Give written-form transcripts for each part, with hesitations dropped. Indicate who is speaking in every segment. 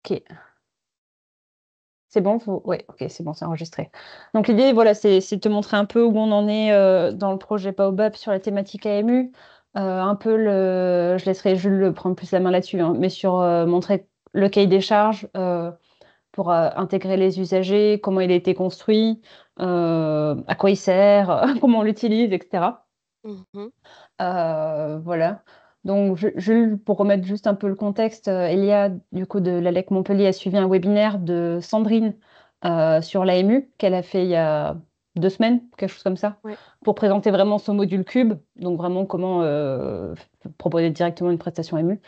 Speaker 1: Ok, c'est bon, ouais, ok, c'est bon, c'est enregistré. Donc l'idée, voilà, c'est de te montrer un peu où on en est dans le projet Baobab sur la thématique AMU. Un peu je laisserai Jules prendre plus la main là-dessus, hein, mais sur montrer le cahier des charges pour intégrer les usagers, comment il a été construit, à quoi il sert, comment on l'utilise, etc.
Speaker 2: Mhm.
Speaker 1: Voilà. Donc, Jules, pour remettre juste un peu le contexte, Elia, du coup, de l'ALEC Montpellier, a suivi un webinaire de Sandrine sur l'AMU qu'elle a fait il y a 2 semaines, quelque chose comme ça,
Speaker 2: Ouais.
Speaker 1: pour présenter vraiment son module Cube, donc vraiment comment proposer directement une prestation AMU.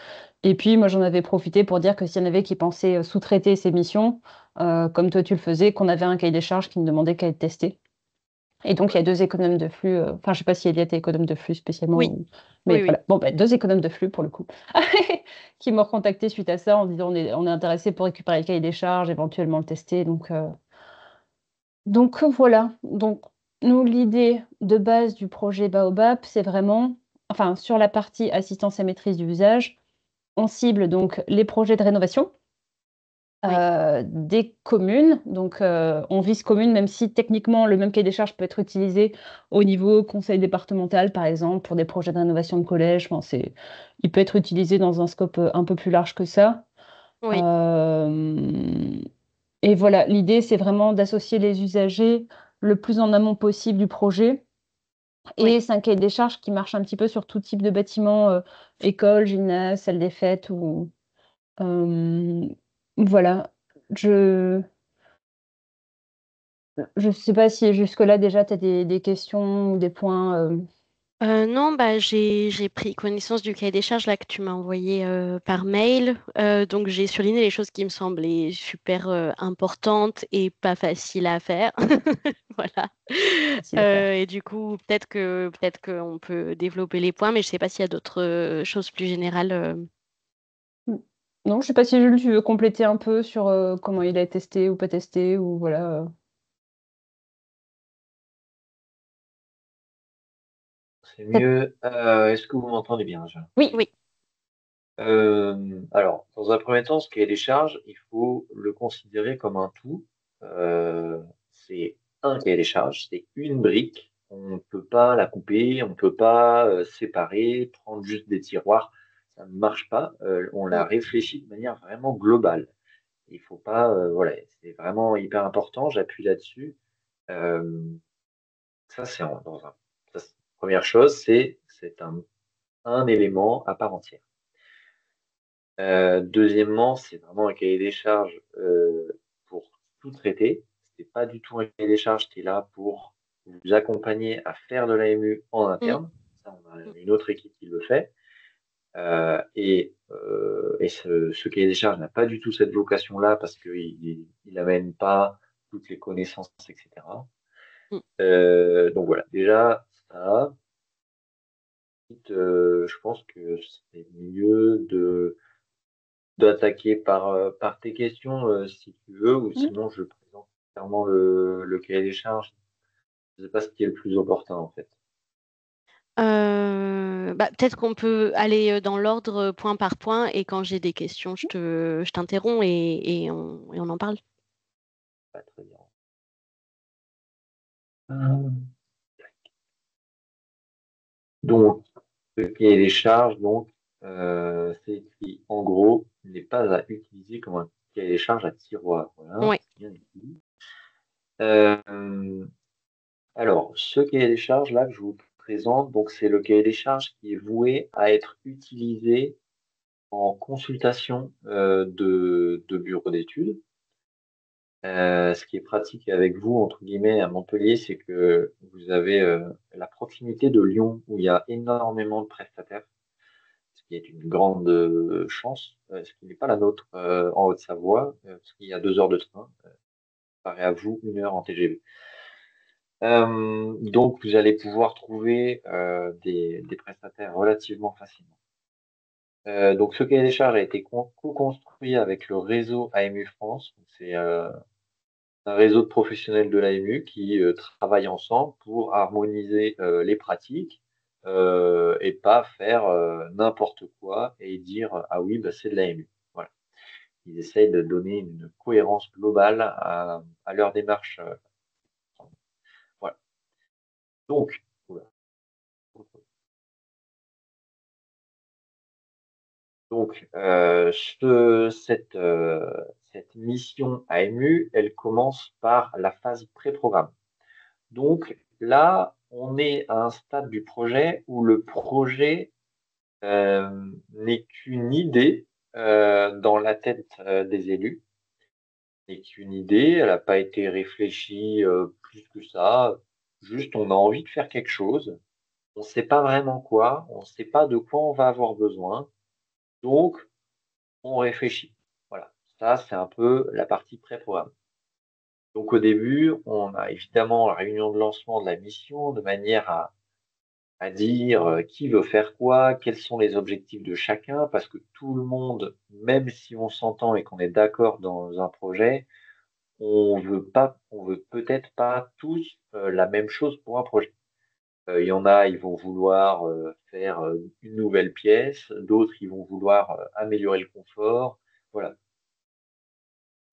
Speaker 1: Et puis, moi, j'en avais profité pour dire que s'il y en avait qui pensaient sous-traiter ces missions, comme toi tu le faisais, qu'on avait un cahier des charges qui ne demandait qu'à être testé. Et donc, il y a deux économes de flux. Enfin, je ne sais pas si Elia était économe de flux spécialement.
Speaker 2: Oui,
Speaker 1: Mais
Speaker 2: oui, oui.
Speaker 1: voilà. Bon, bah, deux économes de flux pour le coup. Qui m'ont recontacté suite à ça en disant on est intéressé pour récupérer le cahier des charges, éventuellement le tester. Donc voilà. Donc, nous, l'idée de base du projet Baobab, c'est vraiment, enfin, sur la partie assistance et maîtrise du usage, on cible donc les projets de rénovation
Speaker 2: Oui.
Speaker 1: des communes. Donc, on vise commune, même si techniquement, le même cahier des charges peut être utilisé au niveau conseil départemental, par exemple, pour des projets de rénovation de collège. Enfin, il peut être utilisé dans un scope un peu plus large que ça.
Speaker 2: Oui.
Speaker 1: Euh, et voilà, l'idée, c'est vraiment d'associer les usagers le plus en amont possible du projet.
Speaker 2: Oui.
Speaker 1: Et c'est un cahier des charges qui marche un petit peu sur tout type de bâtiment, école, gymnase, salle des fêtes ou euh, voilà. Je Je sais pas si jusque-là déjà tu as des questions ou des points.
Speaker 2: Non, bah, j'ai pris connaissance du cahier des charges là que tu m'as envoyé par mail. Donc j'ai surligné les choses qui me semblaient super importantes et pas faciles à faire. Voilà.
Speaker 1: Facile à faire.
Speaker 2: Et du coup, peut-être qu'on peut développer les points, mais je sais pas s'il y a d'autres choses plus générales.
Speaker 1: Mm. Non, je sais pas si Jules, tu veux compléter un peu sur comment il a testé ou pas testé ou voilà.
Speaker 3: C'est
Speaker 1: Peut-être-
Speaker 3: mieux. Est-ce que vous m'entendez bien, déjà?
Speaker 1: Oui,
Speaker 2: Oui.
Speaker 3: Alors, dans un premier temps, ce qui est les charges, il faut le considérer comme un tout. C'est un cahier des charges, c'est une brique. On ne peut pas la couper, on ne peut pas séparer, prendre juste des tiroirs. Ça ne marche pas. On
Speaker 2: Mm.
Speaker 3: l'a réfléchi de manière vraiment globale. Il faut pas, voilà, c'est vraiment hyper important. J'appuie là-dessus. Euh, ça, c'est première chose, c'est un élément à part entière. Deuxièmement, c'est vraiment un cahier des charges pour tout traiter. C'est pas du tout un cahier des charges qui est là pour vous accompagner à faire de l'AMU en
Speaker 2: Mm.
Speaker 3: interne. Ça, on a une autre équipe qui le fait. Et ce cahier des charges n'a pas du tout cette vocation-là parce qu'il amène pas toutes les connaissances, etc.
Speaker 2: Mm.
Speaker 3: Donc voilà, déjà, ça, je pense que c'est mieux d'attaquer par tes questions si tu veux, ou
Speaker 1: mm.
Speaker 3: sinon je présente clairement le cahier des charges. Je sais pas ce qui est le plus opportun en fait.
Speaker 2: Bah, peut-être qu'on peut aller dans l'ordre point par point et quand j'ai des questions, je t'interromps et on en parle.
Speaker 3: Pas très bien. Euh, Donc, le cahier des charges, donc, c'est écrit en gros, n'est pas à utiliser comme un cahier des charges à tiroir. Voilà,
Speaker 2: Oui.
Speaker 3: c'est bien écrit. Euh, alors, ce cahier des charges là que je vous présente, donc c'est le cahier des charges qui est voué à être utilisé en consultation de bureau d'études. Ce qui est pratique avec vous, entre guillemets, à Montpellier, c'est que vous avez la proximité de Lyon, où il y a énormément de prestataires, ce qui est une grande chance, ce qui n'est pas la nôtre en Haute-Savoie, parce qu'il y a 2 heures de train, comparé à vous, 1 heure en TGV. Donc, vous allez pouvoir trouver des prestataires relativement facilement. Donc, ce cahier des charges a été co-construit avec le réseau AMU France. C'est un réseau de professionnels de l'AMU qui travaillent ensemble pour harmoniser les pratiques et pas faire n'importe quoi et dire ah oui, bah, c'est de l'AMU. Voilà. ils essayent de donner une cohérence globale à leur démarche. Voilà. Donc, oula. Donc, cette mission AMU, elle commence par la phase pré-programme. Donc là, on est à un stade du projet où le projet n'est qu'une idée dans la tête des élus, n'est qu'une idée, elle n'a pas été réfléchie plus que ça. Juste, on a envie de faire quelque chose, on ne sait pas vraiment quoi, on ne sait pas de quoi on va avoir besoin, donc on réfléchit. Voilà, ça c'est un peu la partie pré-programme. Donc au début, on a évidemment la réunion de lancement de la mission de manière à dire qui veut faire quoi, quels sont les objectifs de chacun, parce que tout le monde, même si on s'entend et qu'on est d'accord dans un projet, on veut peut-être pas tous la même chose pour un projet. Il y en a, ils vont vouloir faire une nouvelle pièce, d'autres, ils vont vouloir améliorer le confort. Voilà.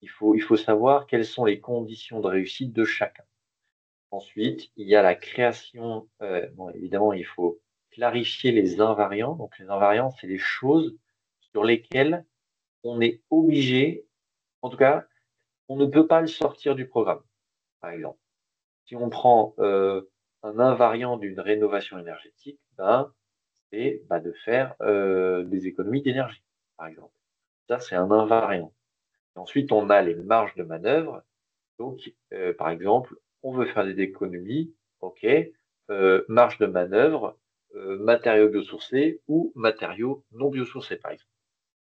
Speaker 3: Il faut savoir quelles sont les conditions de réussite de chacun. Ensuite, il y a la création. Bon, évidemment, il faut clarifier les invariants. Donc, les invariants, c'est les choses sur lesquelles on est obligé, en tout cas, on ne peut pas le sortir du programme, par exemple. Si on prend un invariant d'une rénovation énergétique, ben, c'est de faire des économies d'énergie, par exemple. Ça, c'est un invariant. Et ensuite, on a les marges de manœuvre. Donc, par exemple, on veut faire des économies, ok, marge de manœuvre, matériaux biosourcés ou matériaux non biosourcés, par exemple.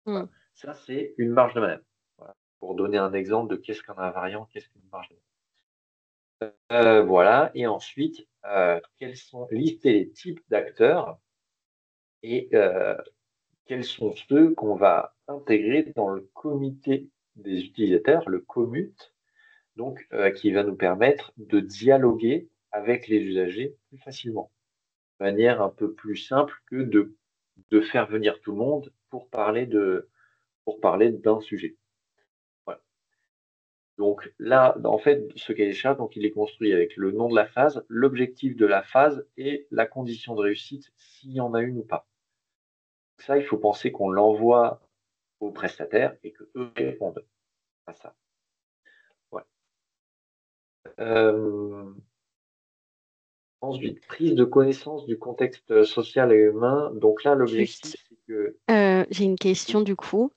Speaker 3: Voilà. Ça, c'est une marge de manœuvre. Voilà. Pour donner un exemple de qu'est-ce qu'un invariant, qu'est-ce qu'une marge de manœuvre. Voilà. Et ensuite, lister les types d'acteurs et quels sont ceux qu'on va intégrer dans le comité des utilisateurs, le COMUT, donc qui va nous permettre de dialoguer avec les usagers plus facilement, de manière un peu plus simple que de faire venir tout le monde pour parler d'un sujet. Voilà. Donc là, en fait, ce cahier des charges, donc il est construit avec le nom de la phase, l'objectif de la phase et la condition de réussite, s'il y en a une ou pas. Ça, il faut penser qu'on l'envoie aux prestataires et qu'eux répondent à ça. Voilà. Ensuite, prise de connaissance du contexte social et humain. Donc là, l'objectif, c'est que...
Speaker 2: J'ai une question du coup.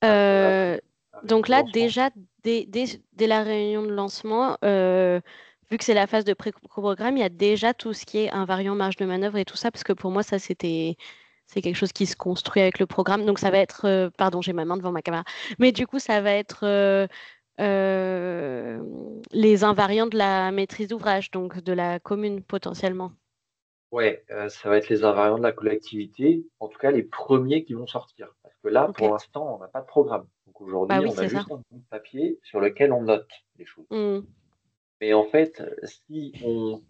Speaker 3: Après,
Speaker 2: Donc là,
Speaker 3: lancement.
Speaker 2: déjà, dès la réunion de lancement, vu que c'est la phase de pré-programme, il y a déjà tout ce qui est invariant, marge de manœuvre et tout ça, parce que pour moi, c'est quelque chose qui se construit avec le programme. Donc ça va être, pardon, j'ai ma main devant ma caméra, mais du coup, ça va être euh, les invariants de la maîtrise d'ouvrage, donc de la commune potentiellement.
Speaker 3: Ouais, ça va être les invariants de la collectivité, en tout cas les premiers qui vont sortir. Parce que là,
Speaker 2: Ok.
Speaker 3: pour l'instant, on n'a pas de programme. Donc
Speaker 2: Bah
Speaker 3: aujourd'hui,
Speaker 2: oui,
Speaker 3: on a
Speaker 2: c'est ça.
Speaker 3: juste un bout de papier sur lequel on note les choses.
Speaker 2: Hmm.
Speaker 3: Mais en fait, si on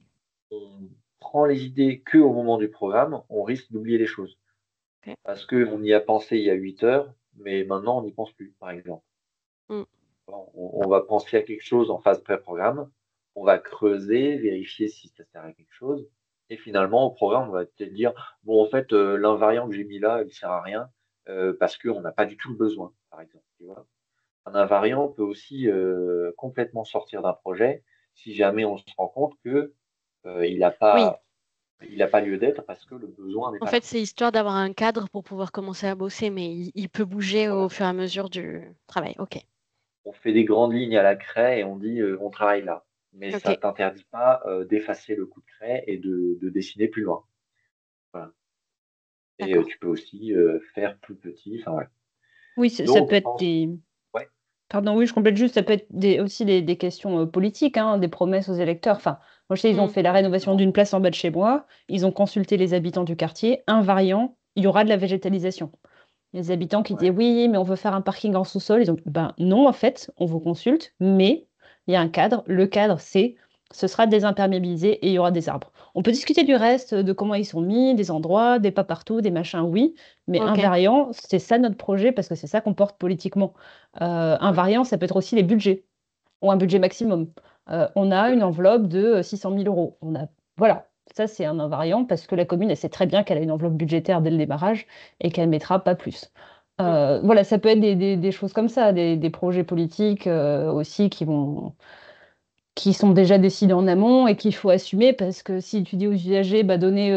Speaker 3: prend les idées que au moment du programme, on risque d'oublier les choses.
Speaker 2: Ok.
Speaker 3: Parce qu'on y a pensé il y a 8 heures, mais maintenant, on n'y pense plus, par exemple.
Speaker 2: Hmm.
Speaker 3: On va penser à quelque chose en phase pré-programme, on va creuser, vérifier si ça sert à quelque chose, et finalement, au programme, on va peut-être dire, bon, en fait, l'invariant que j'ai mis là, il sert à rien, parce qu'on n'a pas du tout le besoin, par exemple. Tu vois. Un invariant peut aussi complètement sortir d'un projet si jamais on se rend compte que il n'a
Speaker 2: Oui,
Speaker 3: pas, il n'a pas lieu d'être parce que le besoin n'est
Speaker 2: en
Speaker 3: pas là.
Speaker 2: fait, c'est histoire d'avoir un cadre pour pouvoir commencer à bosser, mais il peut bouger au
Speaker 3: Voilà.
Speaker 2: fur et à mesure du travail. Ok.
Speaker 3: On fait des grandes lignes à la craie et on dit on travaille là. Mais
Speaker 2: Ok.
Speaker 3: ça t'interdit pas d'effacer le coup de craie et de dessiner plus loin. Voilà. Et
Speaker 2: D'accord.
Speaker 3: tu peux aussi faire plus petit. Enfin, ouais.
Speaker 1: Oui, ça peut
Speaker 3: Donc,
Speaker 1: être des.
Speaker 3: ouais,
Speaker 1: Pardon, oui, je complète juste, ça peut être aussi des questions politiques, hein, des promesses aux électeurs. Enfin, moi, je sais, ils ont
Speaker 2: Hmm.
Speaker 1: fait la rénovation
Speaker 3: exactement.
Speaker 1: d'une place en bas de chez moi, ils ont consulté les habitants du quartier, invariant, il y aura de la végétalisation. Les habitants qui disaient
Speaker 3: Ouais,
Speaker 1: oui, mais on veut faire un parking en sous-sol, ils ont ben non, en fait, on vous consulte, mais il y a un cadre. Le cadre, c'est ce sera désimperméabilisé et il y aura des arbres. On peut discuter du reste, de comment ils sont mis, des endroits, des pas partout, des machins, oui, mais
Speaker 2: Ok.
Speaker 1: invariant, c'est ça notre projet parce que c'est ça qu'on porte politiquement. Invariant, ça peut être aussi les budgets ou un budget maximum. On a une enveloppe de 600 000 euros. Voilà, ça c'est un invariant parce que la commune, elle sait très bien qu'elle a une enveloppe budgétaire dès le démarrage et qu'elle ne mettra pas plus. Voilà, ça peut être des choses comme ça, des projets politiques aussi qui sont déjà décidés en amont et qu'il faut assumer parce que si tu dis aux usagers, bah, donnez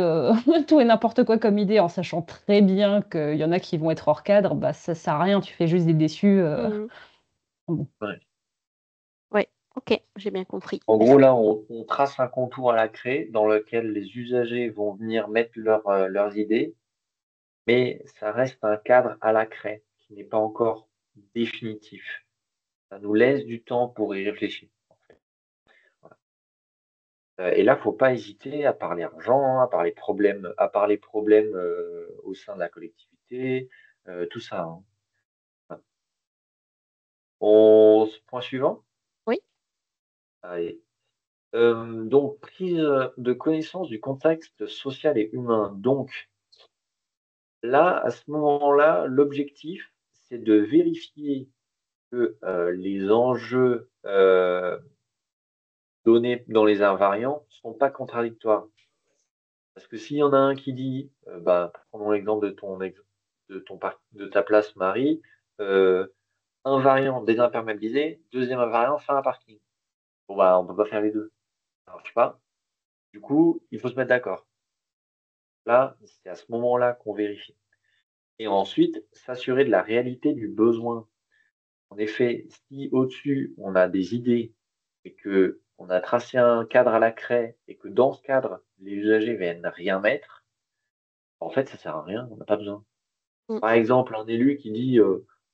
Speaker 1: tout et n'importe quoi comme idée en sachant très bien qu'il y en a qui vont être hors cadre, bah, ça sert à rien, tu fais juste des déçus.
Speaker 2: Mhm.
Speaker 1: Bon.
Speaker 3: Ouais.
Speaker 2: Ouais, ok, j'ai bien compris.
Speaker 3: En gros, là, on trace un contour à la craie dans lequel les usagers vont venir mettre leurs idées, mais ça reste un cadre à la craie qui n'est pas encore définitif. Ça nous laisse du temps pour y réfléchir. Voilà. Et là, faut pas hésiter à parler argent, à parler problèmes au sein de la collectivité, tout ça, hein. Voilà. Point suivant.
Speaker 2: Oui.
Speaker 3: Allez. Donc, prise de connaissance du contexte social et humain. Donc, là, à ce moment-là, l'objectif, c'est de vérifier que les enjeux donnés dans les invariants ne sont pas contradictoires. Parce que s'il y en a un qui dit, bah, prenons l'exemple de ta place, Marie, euh, invariant désimperméabilisé, deuxième invariant, faire un parking. Bon, bah, on peut pas faire les deux. Ça marche pas. Du coup, il faut se mettre d'accord. Là, c'est à ce moment-là qu'on vérifie. Et ensuite, s'assurer de la réalité du besoin. En effet, si au-dessus, on a des idées et que on a tracé un cadre à la craie et que dans ce cadre, les usagers viennent rien mettre, en fait, ça sert à rien, on n'a pas besoin.
Speaker 2: Mm.
Speaker 3: Par exemple, un élu qui dit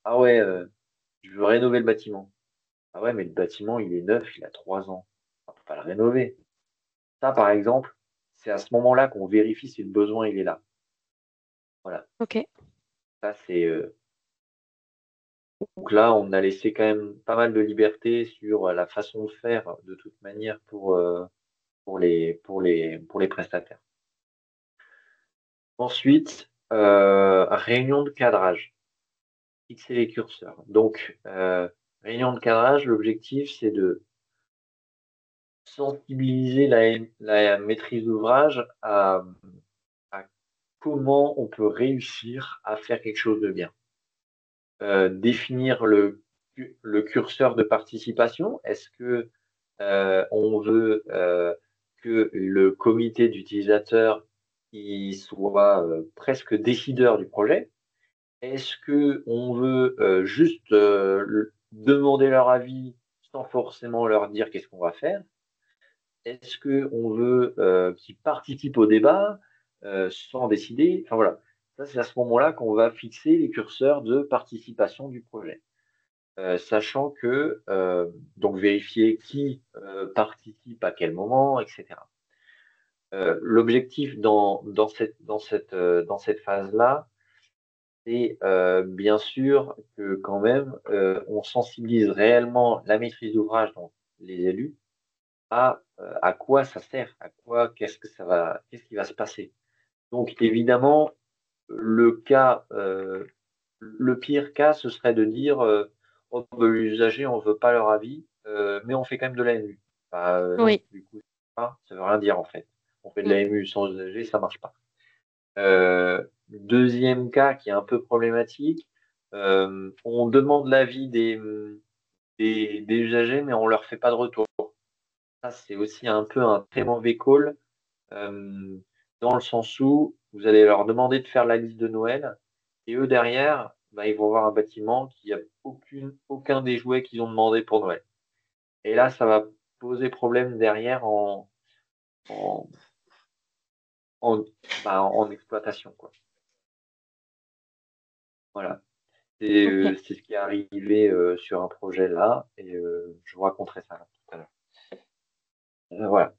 Speaker 3: ah ouais, je veux rénover le bâtiment. Ah ouais, mais le bâtiment, il est neuf, il a 3 ans. On peut pas le rénover. Ça, par exemple, c'est à ce moment-là qu'on vérifie si le besoin il est là. Voilà.
Speaker 2: Ok.
Speaker 3: Ça, c'est donc là, on a laissé quand même pas mal de liberté sur la façon de faire de toute manière pour les prestataires. Ensuite, réunion de cadrage, fixer les curseurs. Donc, réunion de cadrage, l'objectif, c'est de sensibiliser la maîtrise d'ouvrage à comment on peut réussir à faire quelque chose de bien. Définir le curseur de participation. Est-ce que on veut que le comité d'utilisateurs il soit presque décideur du projet? Est-ce que on veut juste demander leur avis sans forcément leur dire qu'est-ce qu'on va faire? Est-ce que on veut qu'ils participent au débat sans décider? Enfin voilà, ça c'est à ce moment-là qu'on va fixer les curseurs de participation du projet. Sachant que donc vérifier qui participe à quel moment, etc. L'objectif dans cette phase-là, c'est bien sûr que quand même on sensibilise réellement la maîtrise d'ouvrage, donc les élus, à quoi ça sert, à quoi, qu'est-ce qui va se passer. Donc évidemment, le pire cas, ce serait de dire oh, bah, les usagers, on veut pas leur avis, mais on fait quand même de l'AMU. Bah, non,
Speaker 2: Oui.
Speaker 3: du coup, ça veut rien dire en fait. On fait de
Speaker 2: Mm.
Speaker 3: l'AMU sans usagers, ça marche pas. Deuxième cas qui est un peu problématique, on demande l'avis des usagers, mais on leur fait pas de retour. Ça, c'est aussi un peu un très mauvais call, euh, dans le sens où vous allez leur demander de faire la liste de Noël, et eux derrière, bah, ils vont voir un bâtiment qui a aucun des jouets qu'ils ont demandé pour Noël. Et là, ça va poser problème derrière en, en, en exploitation, quoi. Voilà.
Speaker 2: Ok.
Speaker 3: C'est ce qui est arrivé sur un projet là, et je vous raconterai ça là, tout à l'heure. Voilà.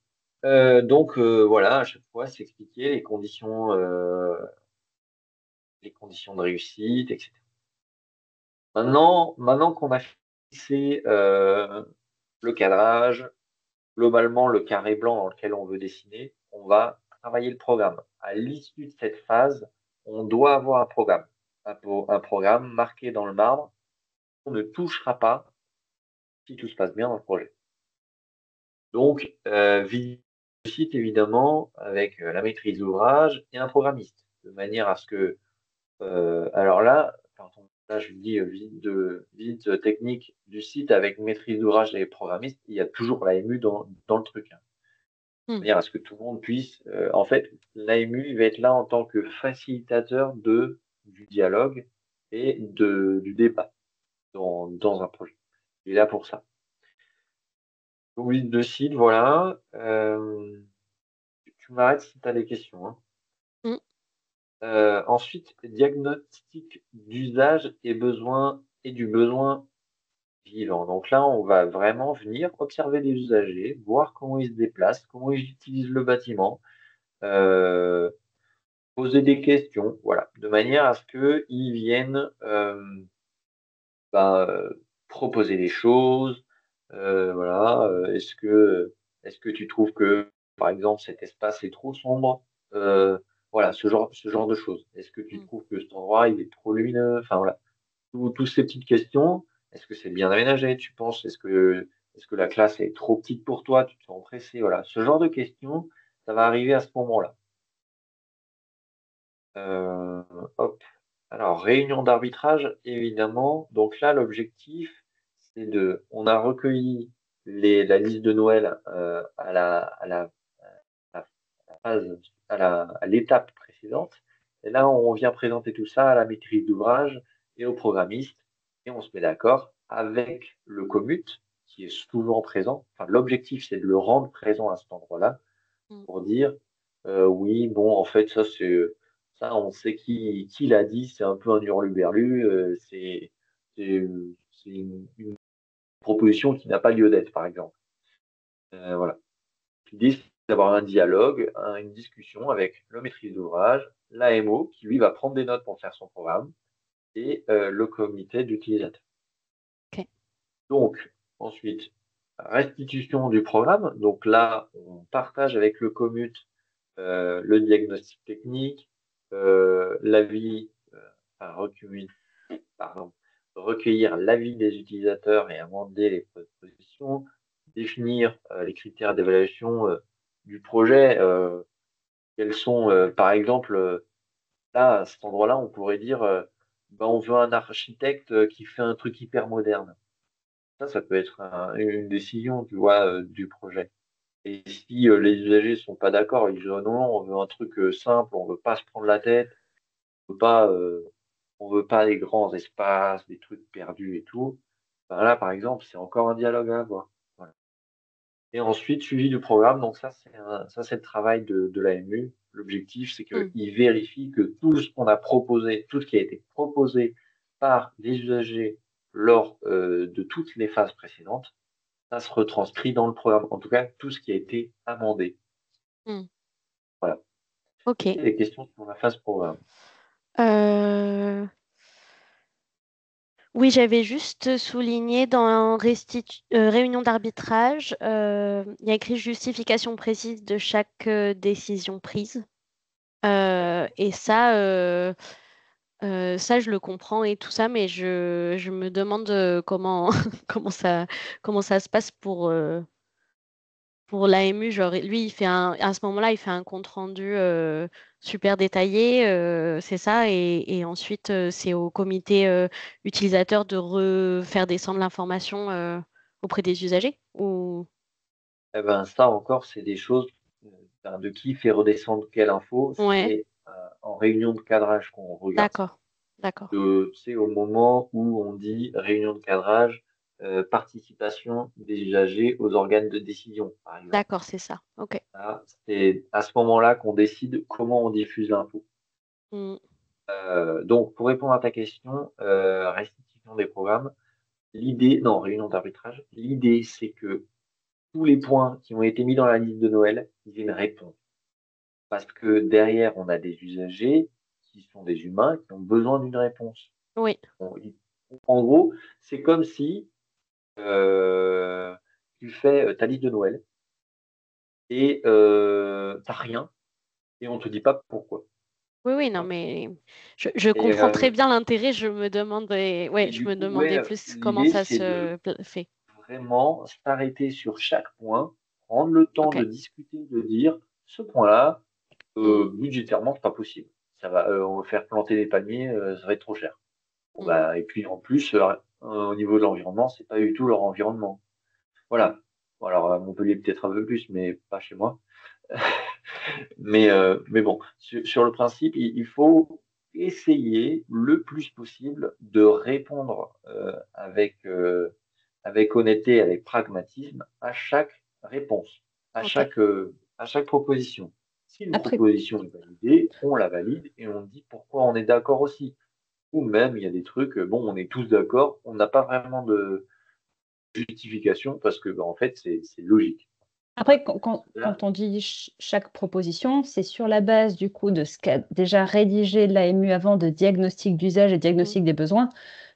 Speaker 3: Donc voilà, à chaque fois, c'est expliquer les conditions de réussite, etc. Maintenant qu'on a fixé le cadrage, globalement le carré blanc dans lequel on veut dessiner, on va travailler le programme. À l'issue de cette phase, on doit avoir un programme. Un programme marqué dans le marbre qu'on ne touchera pas si tout se passe bien dans le projet. Donc, visite évidemment avec la maîtrise d'ouvrage et un programmiste, de manière à ce que, alors là, pardon, là je dis visite technique du site avec maîtrise d'ouvrage et programmiste, il y a toujours l'AMU dans le truc, hein. De manière à ce que tout le monde puisse, en fait, l'AMU il va être là en tant que facilitateur du dialogue et du débat dans un projet. Il est là pour ça. Donc, visite de site, voilà. Tu m'arrêtes si tu as des questions, hein.
Speaker 2: Mm.
Speaker 3: Ensuite, diagnostic d'usage et du besoin vivant. Donc là, on va vraiment venir observer les usagers, voir comment ils se déplacent, comment ils utilisent le bâtiment, euh, poser des questions, voilà, de manière à ce qu'ils viennent ben, proposer des choses. Voilà, est-ce que tu trouves que, par exemple, cet espace est trop sombre? Voilà, ce genre de choses. Est-ce que tu
Speaker 2: Mm.
Speaker 3: trouves que cet endroit il est trop lumineux? Enfin voilà, toutes ces petites questions. Est-ce que c'est bien aménagé, tu penses? Est-ce que la classe est trop petite pour toi? Tu te sens pressé? Voilà, ce genre de questions, ça va arriver à ce moment-là. Euh, Hop. Alors, réunion d'arbitrage, évidemment. Donc là, l'objectif, on a recueilli la liste de Noël à la phase, à l'étape précédente. Et là, on vient présenter tout ça à la maîtrise d'ouvrage et au programmiste. Et on se met d'accord avec le commute qui est souvent présent. Enfin, l'objectif, c'est de le rendre présent à cet endroit-là
Speaker 2: Mm.
Speaker 3: pour dire oui, bon, en fait, ça, on sait qui l'a dit, c'est un peu un hurluberlu, c'est, c'est une proposition qui n'a pas lieu d'être, par exemple. Voilà. L'idée, c'est d'avoir un dialogue, une discussion avec le maîtrise d'ouvrage, l'AMO, qui lui va prendre des notes pour faire son programme, et le comité d'utilisateurs.
Speaker 2: Ok.
Speaker 3: Donc, ensuite, restitution du programme. Donc là, on partage avec le commute le diagnostic technique, l'avis, enfin, pardon, recueillir l'avis des utilisateurs et amender les propositions, définir les critères d'évaluation du projet. Quels sont, par exemple, là, à cet endroit-là, on pourrait dire, ben, on veut un architecte qui fait un truc hyper moderne. Ça peut être une décision, tu vois, du projet. Et si les usagers sont pas d'accord, ils disent oh non, on veut un truc simple, on veut pas se prendre la tête, on veut pas des grands espaces, des trucs perdus et tout. Ben là, par exemple, c'est encore un dialogue à avoir. Voilà. Et ensuite, suivi du programme. Donc ça, c'est le travail de l'AMU. L'objectif, c'est
Speaker 2: Mm.
Speaker 3: qu'il vérifie que tout ce qu'on a proposé, tout ce qui a été proposé par les usagers lors de toutes les phases précédentes, ça se retranscrit dans le programme. En tout cas, tout ce qui a été amendé.
Speaker 2: Mm.
Speaker 3: Voilà.
Speaker 2: Ok.
Speaker 3: Est-ce qu'il y a des questions sur la phase programme?
Speaker 2: Euh, Oui, j'avais juste souligné dans réunion d'arbitrage, il y a écrit justification précise de chaque décision prise. Et ça, je le comprends et tout ça, mais je me demande comment, comment ça se passe pour l'AMU. Genre, lui, à ce moment-là, il fait un compte-rendu super détaillé, c'est ça, et ensuite, c'est au comité utilisateur de refaire descendre l'information auprès des usagers ou...
Speaker 3: Eh ben, ça encore, c'est des choses de qui fait redescendre quelle info.
Speaker 2: Ouais,
Speaker 3: C'est en réunion de cadrage qu'on regarde ça.
Speaker 2: d'accord, d'accord,
Speaker 3: C'est au moment où on dit réunion de cadrage, participation des usagers aux organes de décision, par exemple.
Speaker 2: d'accord, c'est ça. Ok.
Speaker 3: Là, c'est à ce moment-là qu'on décide comment on diffuse l'info.
Speaker 2: Mm.
Speaker 3: Donc, pour répondre à ta question, restitution des programmes, non, réunion d'arbitrage, l'idée, c'est que tous les points qui ont été mis dans la liste de Noël, ils aient une réponse. Parce que derrière, on a des usagers qui sont des humains qui ont besoin d'une réponse.
Speaker 2: Oui,
Speaker 3: En gros, c'est comme si tu fais ta liste de Noël et t'as rien et on te dit pas pourquoi.
Speaker 2: Oui, non,
Speaker 3: Voilà.
Speaker 2: mais je
Speaker 3: Et,
Speaker 2: comprends très bien l'intérêt. Je me demandais,
Speaker 3: et
Speaker 2: ouais, je
Speaker 3: du
Speaker 2: me
Speaker 3: coup, ouais,
Speaker 2: demandais plus comment
Speaker 3: l'idée
Speaker 2: ça
Speaker 3: c'est de
Speaker 2: se fait.
Speaker 3: vraiment s'arrêter sur chaque point, prendre le temps
Speaker 2: Ok.
Speaker 3: de discuter, de dire ce point-là,
Speaker 2: Mm,
Speaker 3: budgétairement, c'est pas possible. Ça va, on va faire planter des palmiers, ça va être trop cher. Bon,
Speaker 2: mm.
Speaker 3: bah, et puis en plus, au niveau de l'environnement, c'est pas du tout leur environnement. Voilà. Bon, alors à Montpellier peut-être un peu plus, mais pas chez moi. Mais bon, sur le principe, il faut essayer le plus possible de répondre avec honnêteté, avec pragmatisme à chaque réponse,
Speaker 2: Ok.
Speaker 3: à chaque proposition. Si une
Speaker 1: Après,
Speaker 3: proposition est validée, on la valide et on dit pourquoi on est d'accord aussi. Ou même, il y a des trucs, bon, on est tous d'accord, on n'a pas vraiment de justification parce que, bah, en fait, c'est logique.
Speaker 1: Après,
Speaker 3: Là,
Speaker 1: quand on dit chaque proposition, c'est sur la base du coup de ce qu'a déjà rédigé l'AMU avant de diagnostic d'usage et
Speaker 2: Mm.
Speaker 1: diagnostic des besoins.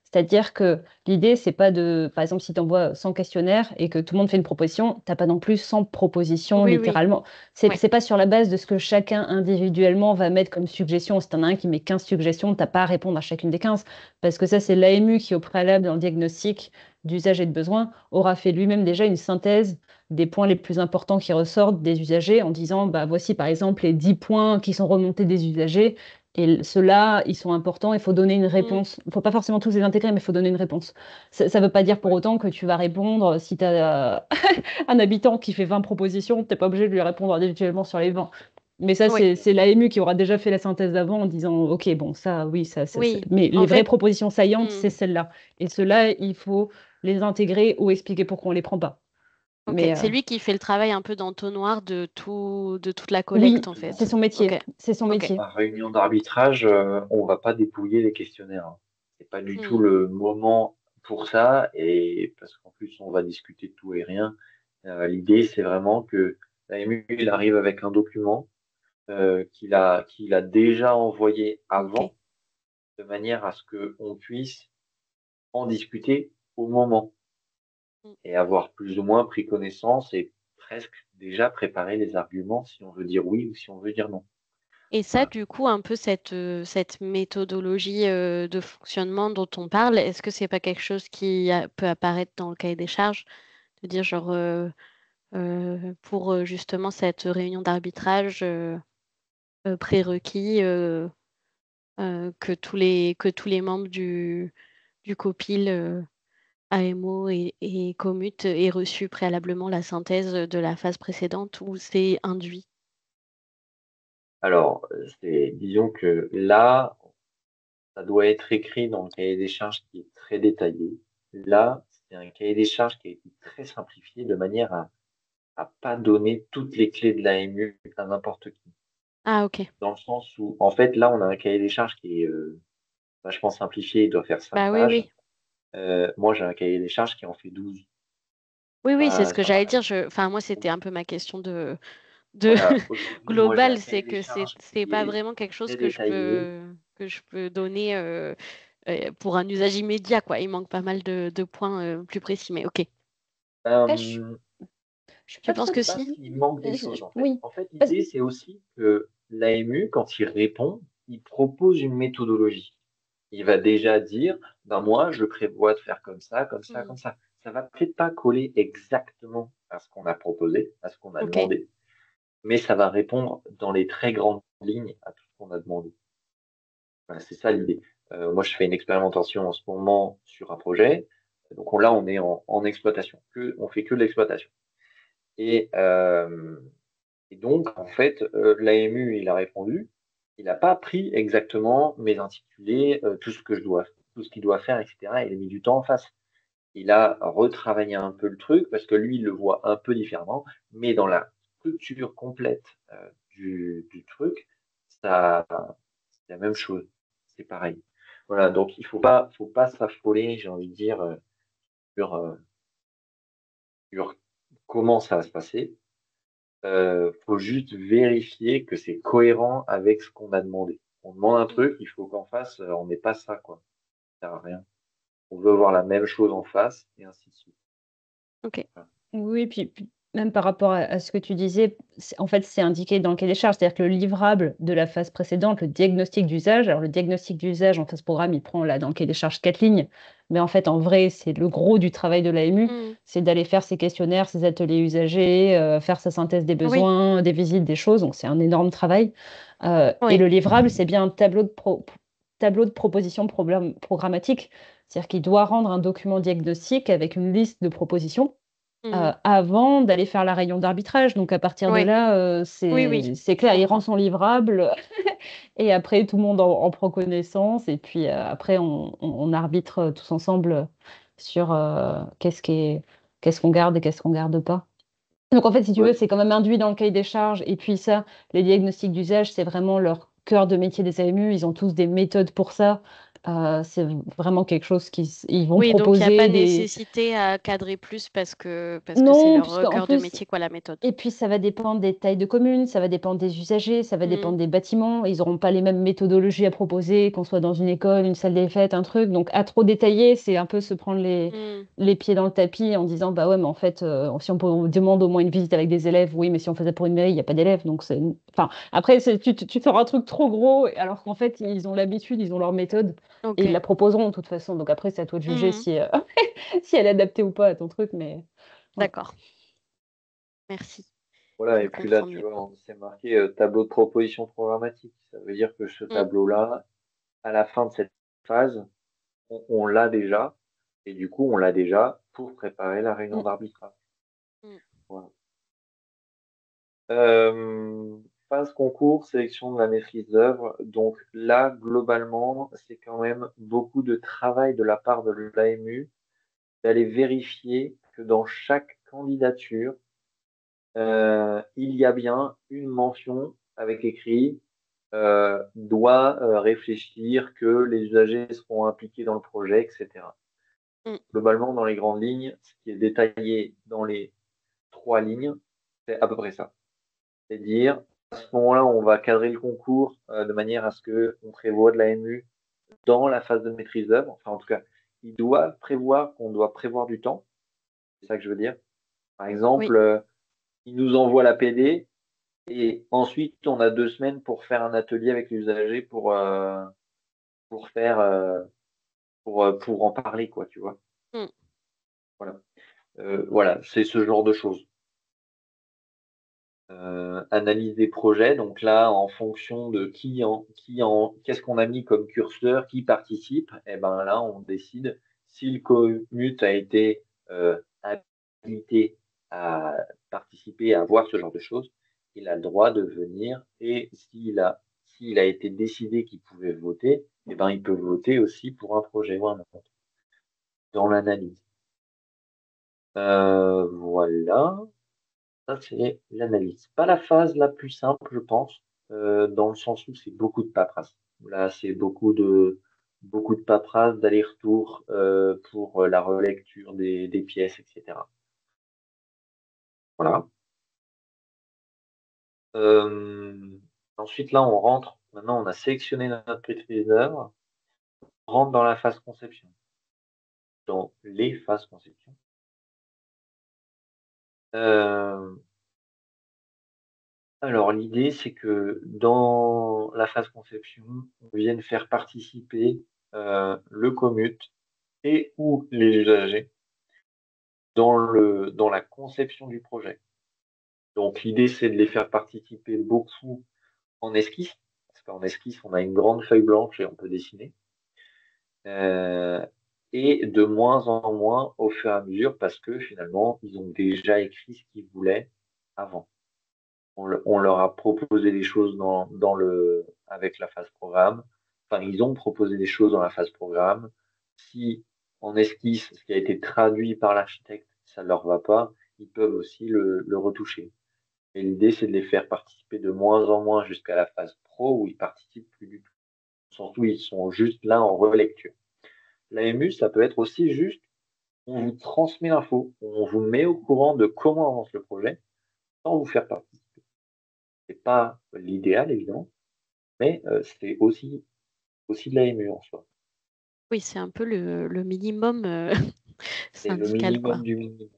Speaker 1: C'est-à-dire que l'idée, c'est pas de, par exemple, si tu envoies 100 questionnaires et que tout le monde fait une proposition, t'as pas non plus 100 propositions
Speaker 2: Oui, oui.
Speaker 1: littéralement.
Speaker 2: Ouais.
Speaker 1: C'est pas sur la base de ce que chacun individuellement va mettre comme suggestion. Si t'en as un qui met 15 suggestions, t'as pas à répondre à chacune des 15. Parce que ça, c'est l'AMU qui, au préalable, dans le diagnostic d'usage et de besoin, aura fait lui-même déjà une synthèse des points les plus importants qui ressortent des usagers en disant, bah, voici par exemple les 10 points qui sont remontés des usagers. Et ceux-là, ils sont importants, il faut donner une
Speaker 2: Mm.
Speaker 1: réponse. Il ne faut pas forcément tous les intégrer, mais il faut donner une réponse. Ça ne veut pas dire pour
Speaker 3: ouais.
Speaker 1: autant que tu vas répondre, si tu as un habitant qui fait 20 propositions, tu n'es pas obligé de lui répondre individuellement sur les 20. Mais ça,
Speaker 2: Oui,
Speaker 1: c'est l'AMU qui aura déjà fait la synthèse d'avant en disant, OK, bon, ça, oui,
Speaker 2: oui.
Speaker 1: mais
Speaker 2: En
Speaker 1: les vraies
Speaker 2: fait,
Speaker 1: propositions saillantes,
Speaker 2: mm,
Speaker 1: c'est celles-là. Et ceux-là, il faut les intégrer ou expliquer pourquoi on ne les prend pas.
Speaker 2: ok.
Speaker 1: Mais
Speaker 2: C'est lui qui fait le travail un peu d'entonnoir de toute la collecte,
Speaker 1: oui,
Speaker 2: en
Speaker 3: Exactement.
Speaker 1: c'est
Speaker 2: fait.
Speaker 1: son
Speaker 2: Ok.
Speaker 1: métier. C'est son
Speaker 2: Ok.
Speaker 1: métier.
Speaker 3: En réunion d'arbitrage, on va pas dépouiller les questionnaires, hein. C'est pas du tout
Speaker 2: Mm.
Speaker 3: le moment pour ça, et parce qu'en plus on va discuter de tout et rien. L'idée c'est vraiment que l'AMU il arrive avec un document qu'il a déjà envoyé
Speaker 2: Ok.
Speaker 3: avant, de manière à ce que on puisse en discuter au moment
Speaker 2: Mm.
Speaker 3: et avoir plus ou moins pris connaissance et presque déjà préparé les arguments si on veut dire oui ou si on veut dire non.
Speaker 2: Et ça,
Speaker 3: Voilà.
Speaker 2: du coup, un peu cette méthodologie de fonctionnement dont on parle, est-ce que c'est pas quelque chose qui peut apparaître dans le cahier des charges? De dire genre pour justement cette réunion d'arbitrage prérequis que tous les membres du COPIL AMO et Commute aient reçu préalablement la synthèse de la phase précédente ou c'est induit?
Speaker 3: Alors, disons que là, ça doit être écrit dans le cahier des charges qui est très détaillé. Là, c'est un cahier des charges qui a été très simplifié de manière à pas donner toutes les clés de l'AMU à n'importe qui.
Speaker 2: Ah OK.
Speaker 3: Dans le sens où, en fait, là, on a un cahier des charges qui est vachement simplifié, il doit faire 5
Speaker 2: Bah oui,
Speaker 3: pages.
Speaker 2: oui.
Speaker 3: Moi, j'ai un cahier des charges qui en fait 12.
Speaker 2: Oui, oui, c'est ce que
Speaker 3: Ça
Speaker 2: j'allais
Speaker 3: va.
Speaker 2: dire. Enfin, moi, c'était un peu ma question de
Speaker 3: Voilà, aujourd'hui, moi, j'ai un
Speaker 2: globale, c'est
Speaker 3: cahier des
Speaker 2: que
Speaker 3: charges
Speaker 2: c'est
Speaker 3: qui
Speaker 2: pas
Speaker 3: est
Speaker 2: vraiment quelque chose
Speaker 3: très détaillé.
Speaker 2: que je peux donner pour un usage immédiat, quoi. Il manque pas mal de points plus précis, mais ok.
Speaker 1: Après,
Speaker 3: Euh,
Speaker 1: je suis
Speaker 2: Tu
Speaker 1: pas
Speaker 2: penses
Speaker 1: trop.
Speaker 2: que
Speaker 3: Pas
Speaker 2: si?
Speaker 3: qu'il manque des choses, en fait.
Speaker 1: Oui.
Speaker 3: En fait,
Speaker 1: Parce-
Speaker 3: l'idée, c'est aussi que l'AMU, quand il répond, il propose une méthodologie. Il va déjà dire, ben moi, je prévois de faire comme ça, comme ça,
Speaker 2: Hmm.
Speaker 3: comme ça. Ça va peut-être pas coller exactement à ce qu'on a proposé, à ce qu'on a
Speaker 2: Ok.
Speaker 3: demandé, mais ça va répondre dans les très grandes lignes à tout ce qu'on a demandé. Voilà, c'est ça l'idée. Moi, je fais une expérimentation en ce moment sur un projet. Donc là, on est en exploitation. On fait que de l'exploitation. Et, euh, Et donc, en fait, l'AMU, il a répondu. Il n'a pas pris exactement mes intitulés, tout ce qu'il doit faire, etc. Il a mis du temps en face. Il a retravaillé un peu le truc parce que lui, il le voit un peu différemment, mais dans la structure complète du truc, ça, c'est la même chose. C'est pareil. Voilà, donc il faut pas s'affoler, j'ai envie de dire, sur, sur comment ça va se passer. Faut juste vérifier que c'est cohérent avec ce qu'on a demandé. On demande un
Speaker 2: Hmm.
Speaker 3: truc, il faut qu'en face, on n'ait pas ça, quoi. Ça sert à rien. On veut avoir la même chose en face et ainsi de suite.
Speaker 2: Ok.
Speaker 3: Voilà.
Speaker 1: Oui, même par rapport à ce que tu disais, en fait, c'est indiqué dans le cahier des charges. C'est-à-dire que le livrable de la phase précédente, le diagnostic d'usage, alors le diagnostic d'usage en phase programme, il prend là dans le cahier des charges 4 lignes, mais en fait, en vrai, c'est le gros du travail de l'AMU,
Speaker 2: Mm.
Speaker 1: c'est d'aller faire ses questionnaires, ses ateliers usagers, faire sa synthèse des
Speaker 2: Oui,
Speaker 1: besoins, des visites, des choses. Donc, c'est un énorme travail. Et
Speaker 2: oui.
Speaker 1: le livrable, c'est bien un tableau de propositions programmatiques. C'est-à-dire qu'il doit rendre un document diagnostic avec une liste de propositions
Speaker 2: Mm.
Speaker 1: avant d'aller faire la réunion d'arbitrage. Donc à partir de
Speaker 2: Oui,
Speaker 1: là,
Speaker 2: oui, oui,
Speaker 1: c'est
Speaker 2: je
Speaker 1: clair, il rend
Speaker 2: comprends.
Speaker 1: son livrable et après tout le monde en prend connaissance et puis après on arbitre tous ensemble sur qu'est-ce qu'on garde et qu'est-ce qu'on garde pas. Donc en fait, si tu
Speaker 3: Ouais.
Speaker 1: veux, c'est quand même induit dans le cahier des charges. Et puis ça, les diagnostics d'usage, c'est vraiment leur cœur de métier des AMU. Ils ont tous des méthodes pour ça. C'est vraiment quelque chose ils vont
Speaker 2: Oui, donc il n'y a
Speaker 1: proposer
Speaker 2: pas
Speaker 1: des...
Speaker 2: nécessité à cadrer plus parce que c'est
Speaker 1: Non,
Speaker 2: leur
Speaker 1: puisqu'en
Speaker 2: cœur de
Speaker 1: plus,
Speaker 2: métier, quoi, la méthode.
Speaker 1: et puis, ça va dépendre des tailles de communes, ça va dépendre des usagers, ça va
Speaker 2: Mm.
Speaker 1: dépendre des bâtiments. Ils n'auront pas les mêmes méthodologies à proposer, qu'on soit dans une école, une salle des fêtes, un truc. Donc, à trop détailler, c'est un peu se prendre
Speaker 2: Mm.
Speaker 1: les pieds dans le tapis en disant, bah ouais, mais en fait, si on demande au moins une visite avec des élèves, oui, mais si on faisait pour une mairie, il n'y a pas d'élèves. Donc, c'est... Enfin, après, tu feras un truc trop gros, alors qu'en fait, ils ont l'habitude, ils ont leur méthode, et ils
Speaker 2: Ok.
Speaker 1: la proposeront de toute façon. Donc, après, c'est à toi de juger
Speaker 2: Mhm.
Speaker 1: si, si elle est adaptée ou pas à ton truc, mais... ouais.
Speaker 2: D'accord. Merci.
Speaker 3: Voilà,
Speaker 2: Je
Speaker 3: et puis là,
Speaker 2: comprends
Speaker 3: tu
Speaker 2: mieux.
Speaker 3: vois, c'est marqué tableau de proposition programmatique. Ça veut dire que ce
Speaker 2: Mm.
Speaker 3: tableau-là, à la fin de cette phase, on l'a déjà, et du coup, on l'a déjà pour préparer la réunion
Speaker 1: Mm.
Speaker 3: d'arbitrage.
Speaker 2: Mm.
Speaker 3: Voilà. Euh, Phase concours, sélection de la maîtrise d'œuvre. Donc là, globalement, c'est quand même beaucoup de travail de la part de l'AMU d'aller vérifier que dans chaque candidature, il y a bien une mention avec écrit doit réfléchir que les usagers seront impliqués dans le projet, etc.
Speaker 2: Mm.
Speaker 3: Globalement, dans les grandes lignes, ce qui est détaillé dans les 3 lignes, c'est à peu près ça. C'est dire, à ce moment-là, on va cadrer le concours de manière à ce qu'on prévoit de la MU dans la phase de maîtrise d'œuvre. Enfin, en tout cas, il doit prévoir qu'on doit prévoir du temps. C'est ça que je veux dire. Par
Speaker 2: Oui.
Speaker 3: exemple, il nous envoie la PD et ensuite, on a 2 semaines pour faire un atelier avec les usagers pour faire, pour en parler, quoi, tu vois.
Speaker 2: Mm.
Speaker 3: Voilà. Voilà, c'est ce genre de choses. Analyse des projets. Donc là, en fonction de qu'est-ce qu'on a mis comme curseur, qui participe, et ben là, on décide si le commute a été habilité à participer, à voir ce genre de choses, il a le droit de venir. Et s'il a été décidé qu'il pouvait voter, et ben il peut voter aussi pour un projet ou un autre dans l'analyse. Voilà. Ça, c'est l'analyse. Pas la phase la plus simple, je pense, dans le sens où c'est beaucoup de paperasse. Là, c'est beaucoup de paperasse, d'aller-retour pour la relecture des pièces, etc. Voilà. Euh, Ensuite, là, on rentre. Maintenant, on a sélectionné notre maîtrise d'œuvre. On rentre dans la phase conception, dans les phases conception. Euh, alors, l'idée, c'est que dans la phase conception, on vienne faire participer le commute et ou les usagers dans la conception du projet. Donc, l'idée, c'est de les faire participer beaucoup en esquisse, parce qu'en esquisse, on a une grande feuille blanche et on peut dessiner. Euh, et de moins en moins au fur et à mesure, parce que finalement, ils ont déjà écrit ce qu'ils voulaient avant. On leur a proposé des choses avec la phase programme. Enfin, ils ont proposé des choses dans la phase programme. Si en esquisse, ce qui a été traduit par l'architecte, ça ne leur va pas, ils peuvent aussi le retoucher. Et l'idée, c'est de les faire participer de moins en moins jusqu'à la phase pro où ils participent plus du tout. Surtout, ils sont juste là en relecture. L'AMU, ça peut être aussi juste, on vous transmet l'info, on vous met au courant de comment avance le projet sans vous faire participer. C'est pas l'idéal, évidemment, mais c'est aussi de la MU en soi.
Speaker 2: Oui, c'est un peu le minimum
Speaker 3: C'est le
Speaker 2: syndical, quoi.
Speaker 3: minimum du minimum.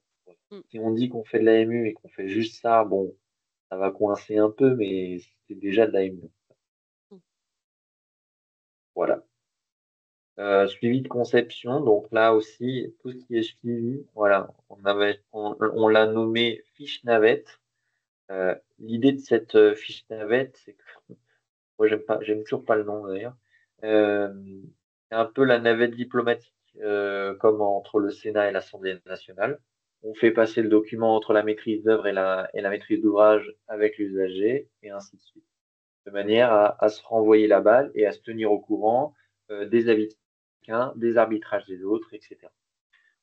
Speaker 2: Mm.
Speaker 3: Si on dit qu'on fait de l'AMU et qu'on fait juste ça, bon, ça va coincer un peu, mais c'est déjà de l'AMU.
Speaker 2: Mm.
Speaker 3: Voilà. Suivi de conception, donc là aussi, tout ce qui est suivi, voilà, on l'a nommé fiche navette. L'idée de cette fiche navette, c'est que moi j'aime toujours pas le nom d'ailleurs. Euh, c'est un peu la navette diplomatique, comme entre le Sénat et l'Assemblée nationale. On fait passer le document entre la maîtrise d'œuvre et la maîtrise d'ouvrage avec l'usager, et ainsi de suite, de manière à se renvoyer la balle et à se tenir au courant des avis de chacun, des arbitrages des autres, etc.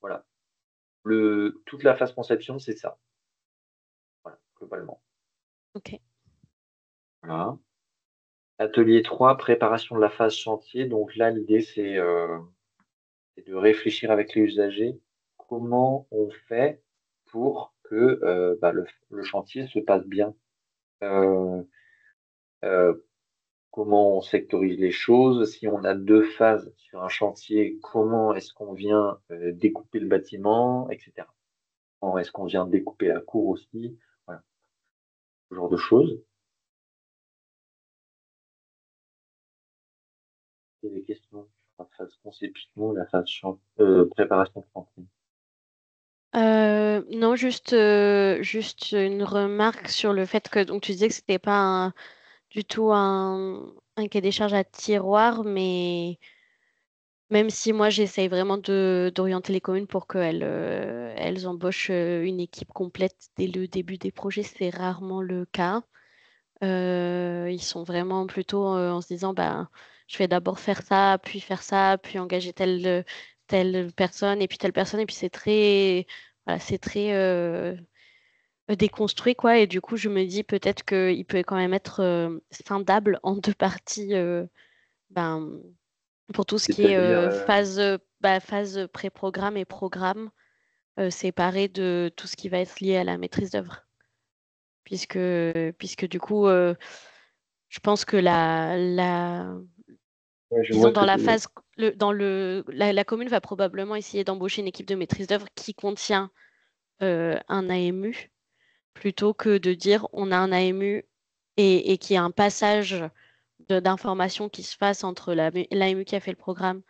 Speaker 3: Voilà. Toute la phase conception, c'est ça, voilà, globalement.
Speaker 2: Ok.
Speaker 3: Voilà. Atelier 3, préparation de la phase chantier. Donc là, l'idée, c'est de réfléchir avec les usagers comment on fait pour que le chantier se passe bien. Euh, euh, Comment on sectorise les choses. Si on a deux phases sur un chantier, comment est-ce qu'on vient découper le bâtiment, etc. Comment est-ce qu'on vient découper la cour aussi. Voilà, ce genre de choses. Il y a des questions sur la phase conception, la phase préparation de chantier.
Speaker 2: Non, juste une remarque sur le fait que donc tu disais que c'était pas du tout un cahier des charges à tiroir, mais même si moi j'essaye vraiment d'orienter les communes pour qu'elles embauchent une équipe complète dès le début des projets, c'est rarement le cas. Ils sont vraiment plutôt en se disant bah je vais d'abord faire ça, puis engager telle personne et puis telle personne et puis c'est très voilà, c'est très déconstruit quoi et du coup je me dis peut-être qu'il peut quand même être scindable en deux parties ben, pour tout ce qui est
Speaker 3: C'est-à-dire,
Speaker 2: phase pré-programme et programme séparé de tout ce qui va être lié à la maîtrise d'œuvre puisque puisque du coup je pense que
Speaker 3: ouais, je vois
Speaker 2: disons
Speaker 3: ce que
Speaker 2: dans la
Speaker 3: tu veux dire.
Speaker 2: phase, la commune va probablement essayer d'embaucher une équipe de maîtrise d'œuvre qui contient un AMU plutôt que de dire on a un AMU et qu'il y a un passage d'informations qui se fasse entre l'AMU qui a fait le programme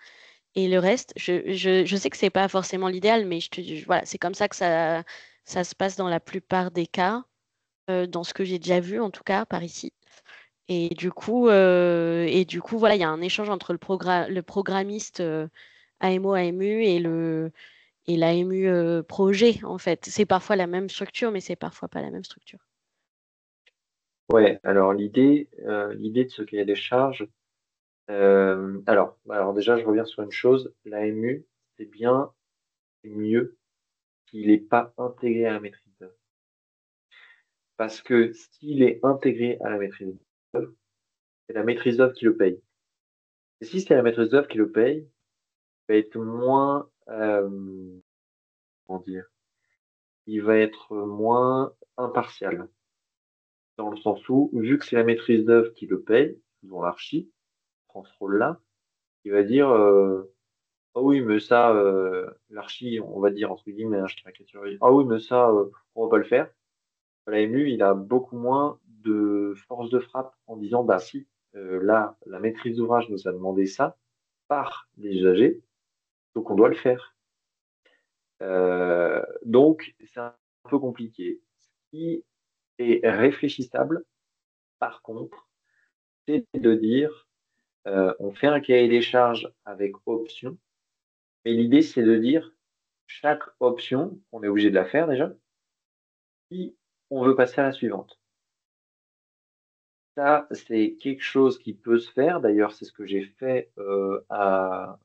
Speaker 2: et le reste. Je sais que c'est pas forcément l'idéal, mais voilà, c'est comme ça que ça se passe dans la plupart des cas, dans ce que j'ai déjà vu en tout cas par ici. Et du coup, voilà, il y a un échange entre le programmiste AMO, AMU et l'AMU projet, en fait. C'est parfois la même structure, mais c'est parfois pas la même structure.
Speaker 3: Ouais, alors l'idée de ce cahier des charges, alors déjà, je reviens sur une chose, l'AMU, c'est bien, c'est mieux qu'il n'est pas intégré à la maîtrise d'œuvre. Parce que s'il est intégré à la maîtrise d'œuvre, c'est la maîtrise d'œuvre qui le paye. Et si c'est la maîtrise d'œuvre qui le paye, il va être moins, comment dire, il va être moins impartial. Dans le sens où, vu que c'est la maîtrise d'œuvre qui le paye, dans l'archi, prend ce rôle-là, il va dire, ah oui, mais ça, l'archi, on va dire, entre guillemets, hein, je caricature, ah oui, mais ça, on va pas le faire. L'AMU, il a beaucoup moins de force de frappe en disant, bah si, là, la maîtrise d'ouvrage nous a demandé ça par les usagers, donc on doit le faire. Donc, c'est un peu compliqué. Ce qui est réfléchissable, par contre, c'est de dire, on fait un cahier des charges avec option, mais l'idée, c'est de dire, chaque option, on est obligé de la faire déjà, si on veut passer à la suivante. Ça, c'est quelque chose qui peut se faire. D'ailleurs, c'est ce que j'ai fait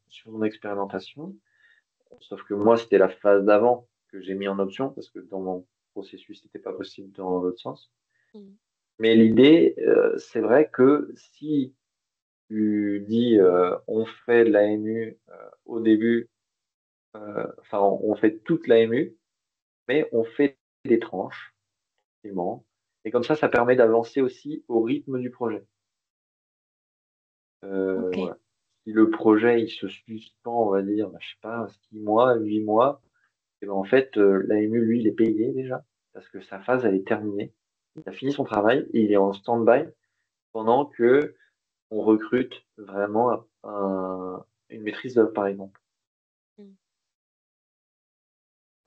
Speaker 3: sur mon expérimentation. Sauf que moi, c'était la phase d'avant que j'ai mis en option parce que dans mon processus, c'était pas possible dans l'autre sens.
Speaker 2: Mm.
Speaker 3: Mais l'idée, c'est vrai que si tu dis on fait de l'AMU au début, enfin, on fait toute l'AMU, mais on fait des tranches, effectivement. Et comme ça permet d'avancer aussi au rythme du projet.
Speaker 2: Ok.
Speaker 3: Voilà. Si le projet il se suspend, on va dire, je sais pas, 6 mois, 8 mois, Et ben, en fait, l'AMU, lui, il est payé déjà, parce que sa phase, elle est terminée. Il a fini son travail et il est en stand-by pendant que on recrute vraiment une maîtrise d'œuvre, par exemple.
Speaker 2: Mm.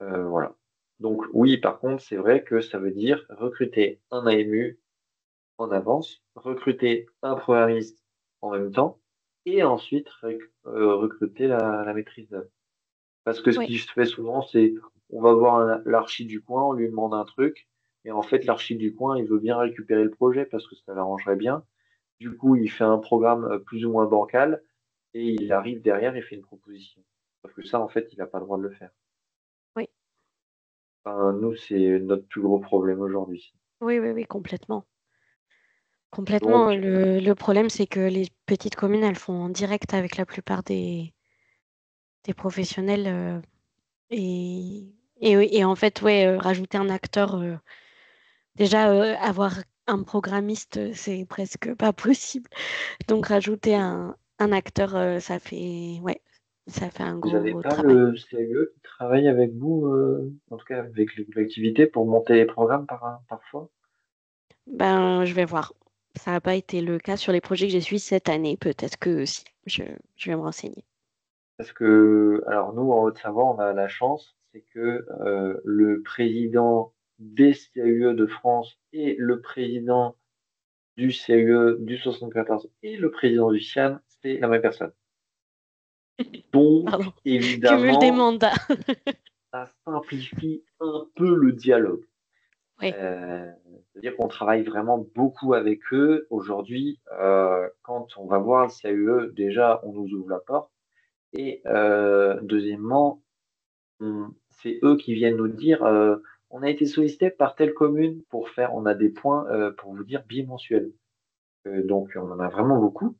Speaker 3: Voilà. Donc oui, par contre, c'est vrai que ça veut dire recruter un AMU en avance, recruter un programmiste en même temps, et ensuite recruter la maîtrise d'œuvre. Parce que ce
Speaker 2: Oui,
Speaker 3: qui se fait souvent, c'est on va voir l'archi du coin, on lui demande un truc, et en fait, l'archi du coin, il veut bien récupérer le projet parce que ça l'arrangerait bien. Du coup, il fait un programme plus ou moins bancal, et il arrive derrière et fait une proposition. Sauf que ça, en fait, il n'a pas le droit de le faire.
Speaker 2: oui,
Speaker 3: Enfin, nous, c'est notre plus gros problème aujourd'hui.
Speaker 2: oui, oui, oui, complètement. Complètement.
Speaker 3: Donc,
Speaker 2: Le problème, c'est que les petites communes, elles font en direct avec la plupart des professionnels. Et, et en fait, ouais, rajouter un acteur, déjà, avoir un programmiste, c'est presque pas possible. Donc, rajouter un acteur, ouais, ça fait un
Speaker 3: vous n'avez
Speaker 2: gros
Speaker 3: pas
Speaker 2: travail.
Speaker 3: le CAE qui travaille avec vous, en tout cas avec l'activité, pour monter les programmes parfois?
Speaker 2: Ben, je vais voir. Ça n'a pas été le cas sur les projets que j'ai suivis cette année. Peut-être que si. Je vais me renseigner.
Speaker 3: Parce que, alors nous, en Haute-Savoie, on a la chance, c'est que le président des CAUE de France et le président du CAUE du 74 et le président du CIAM, c'est la même personne. Donc,
Speaker 2: Pardon. Cumul des
Speaker 3: évidemment,
Speaker 2: mandats.
Speaker 3: ça simplifie un peu le dialogue.
Speaker 2: Oui.
Speaker 3: Euh, C'est-à-dire qu'on travaille vraiment beaucoup avec eux. Aujourd'hui, quand on va voir le CAUE, déjà, on nous ouvre la porte. Et deuxièmement, c'est eux qui viennent nous dire, on a été sollicité par telle commune pour faire, on a des points, pour vous dire, bimensuels. Donc, on en a vraiment beaucoup.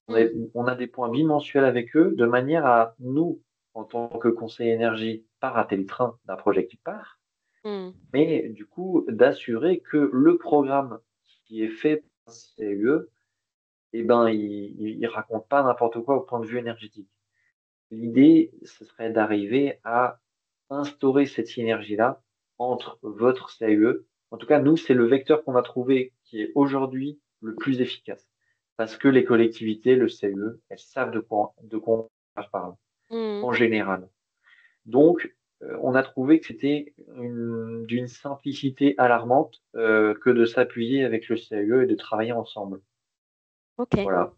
Speaker 2: Mm.
Speaker 3: On a des points bimensuels avec eux, de manière à nous, en tant que conseiller énergie, pas rater le train d'un projet qui part,
Speaker 2: Mm.
Speaker 3: mais du coup, d'assurer que le programme qui est fait par le CAUE, eh ben, il raconte pas n'importe quoi au point de vue énergétique. L'idée, ce serait d'arriver à instaurer cette synergie-là entre votre CAUE. En tout cas, nous, c'est le vecteur qu'on a trouvé qui est aujourd'hui le plus efficace. Parce que les collectivités, le CAUE, elles savent de quoi on parle,
Speaker 2: Mm.
Speaker 3: en général. Donc, on a trouvé que c'était d'une simplicité alarmante que de s'appuyer avec le CAUE et de travailler ensemble.
Speaker 2: Ok.
Speaker 3: Voilà.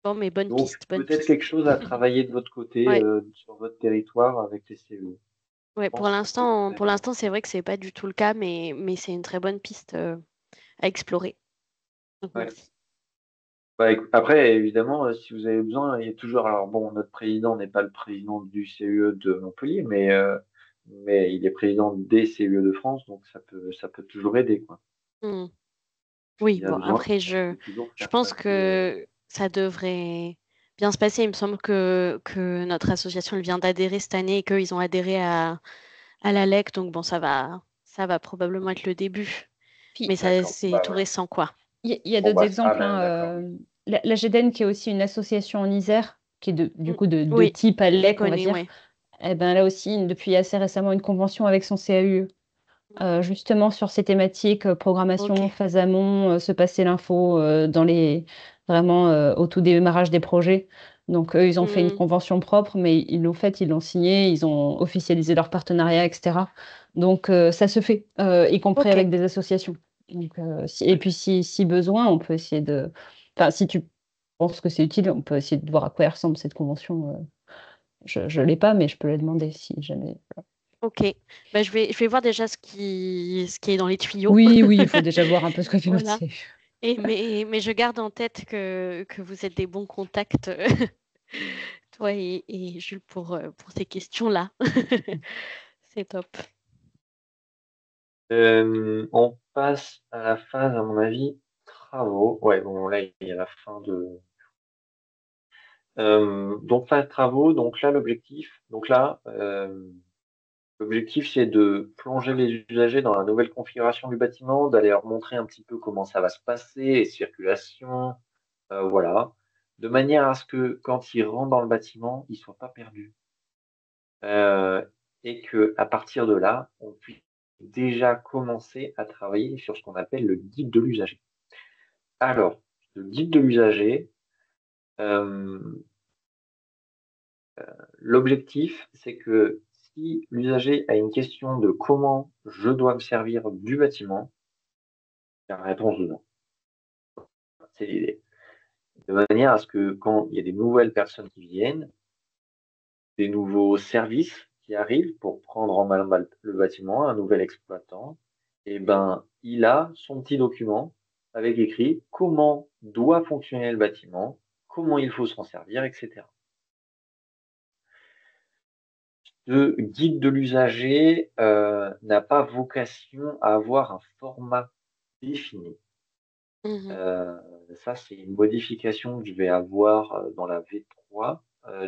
Speaker 2: Bon, mais bonne
Speaker 3: Donc,
Speaker 2: piste, bonne
Speaker 3: peut-être
Speaker 2: piste.
Speaker 3: quelque chose à travailler de votre côté,
Speaker 2: Ouais.
Speaker 3: sur votre territoire avec les CAUE. Je
Speaker 2: Ouais,
Speaker 3: pense que ça peut être
Speaker 2: pour
Speaker 3: intéressant.
Speaker 2: l'instant, c'est vrai que c'est pas du tout le cas, mais c'est une très bonne piste à explorer. Donc,
Speaker 3: Ouais.
Speaker 2: merci.
Speaker 3: Bah, après, évidemment, si vous avez besoin, il y a toujours. Alors, bon, notre président n'est pas le président du CUE de Montpellier, mais il est président des CUE de France, donc ça peut toujours aider, quoi.
Speaker 2: Mm. Oui,
Speaker 3: S'il y a
Speaker 2: bon,
Speaker 3: besoin,
Speaker 2: après,
Speaker 3: on peut toujours
Speaker 2: je
Speaker 3: faire
Speaker 2: pense
Speaker 3: passer.
Speaker 2: que ça devrait bien se passer. Il me semble que notre association elle vient d'adhérer cette année et qu'ils ont adhéré à la LEC, donc bon, ça va probablement être le début. Mais
Speaker 1: Puis,
Speaker 2: ça,
Speaker 3: D'accord.
Speaker 2: c'est
Speaker 3: Bah
Speaker 2: tout
Speaker 3: voilà.
Speaker 2: récent, quoi.
Speaker 1: il y a
Speaker 3: Bon
Speaker 1: d'autres
Speaker 3: bah ah
Speaker 1: exemples,
Speaker 3: ben
Speaker 1: hein,
Speaker 3: d'accord, oui.
Speaker 1: la GEDEN, qui est aussi une association en Isère, qui est du
Speaker 2: Mm.
Speaker 1: coup de
Speaker 2: Oui,
Speaker 1: type
Speaker 2: je
Speaker 1: ALEC, on va
Speaker 2: connais,
Speaker 1: dire.
Speaker 2: ouais.
Speaker 1: Eh ben, là aussi, depuis assez récemment, une convention avec son CAU, justement sur ces thématiques,
Speaker 2: Ok.
Speaker 1: programmation, phase amont, se passer l'info, vraiment au tout démarrage des projets. Donc, eux, ils ont fait une
Speaker 2: Mm.
Speaker 1: convention propre, mais ils l'ont signée, ils ont officialisé leur partenariat, etc. Donc, ça se fait, y compris
Speaker 2: Ok.
Speaker 1: avec des associations. Donc, et puis, si besoin, on peut essayer de. Enfin, si tu penses que c'est utile, on peut essayer de voir à quoi elle ressemble cette convention. Je ne l'ai pas, mais je peux la demander si jamais.
Speaker 2: Ok. Bah, je vais voir déjà ce qui est dans les tuyaux.
Speaker 1: Oui, oui, il faut déjà voir un peu ce que fait votre
Speaker 2: Voilà.
Speaker 1: CAU.
Speaker 2: Mais je garde en tête que vous êtes des bons contacts, toi et Jules, pour ces questions-là. C'est top.
Speaker 3: On passe à la phase, à mon avis, travaux. Ouais, bon là il y a la fin de. Donc phase travaux. Donc là l'objectif, c'est de plonger les usagers dans la nouvelle configuration du bâtiment, d'aller leur montrer un petit peu comment ça va se passer, les circulations, voilà, de manière à ce que quand ils rentrent dans le bâtiment, ils soient pas perdus. Euh, et qu'à partir de là, on puisse déjà commencer à travailler sur ce qu'on appelle le guide de l'usager. Alors, le guide de l'usager, euh, l'objectif, c'est que si l'usager a une question de comment je dois me servir du bâtiment, la réponse de non. C'est l'idée. De manière à ce que quand il y a des nouvelles personnes qui viennent, des nouveaux services qui arrivent pour prendre en main le bâtiment, un nouvel exploitant, et ben, il a son petit document avec écrit comment doit fonctionner le bâtiment, comment il faut s'en servir, etc. Ce guide de l'usager n'a pas vocation à avoir un format défini. Ça, c'est une modification que je vais avoir dans la V3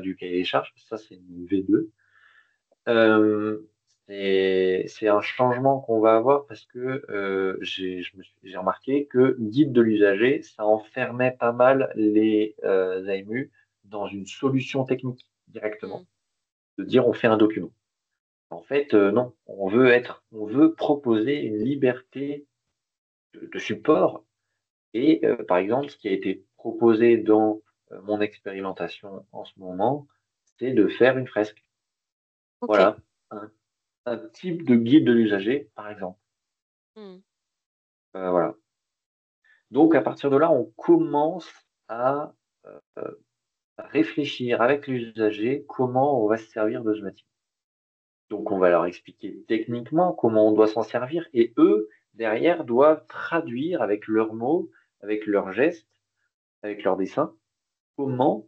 Speaker 3: du cahier des charges. Ça, c'est une V2. C'est un changement qu'on va avoir parce que j'ai remarqué que guide de l'usager, ça enfermait pas mal les AMU dans une solution technique directement, de dire on fait un document. En fait, non, on veut proposer une liberté de support. Et par exemple, ce qui a été proposé dans mon expérimentation en ce moment, c'est de faire une fresque.
Speaker 2: Ok.
Speaker 3: Voilà, un type de guide de l'usager, par exemple. Voilà. Donc, à partir de là, on commence à réfléchir avec l'usager comment on va se servir de ce bâtiment. Donc, on va leur expliquer techniquement comment on doit s'en servir et eux, derrière, doivent traduire avec leurs mots, avec leurs gestes, avec leurs dessins, comment,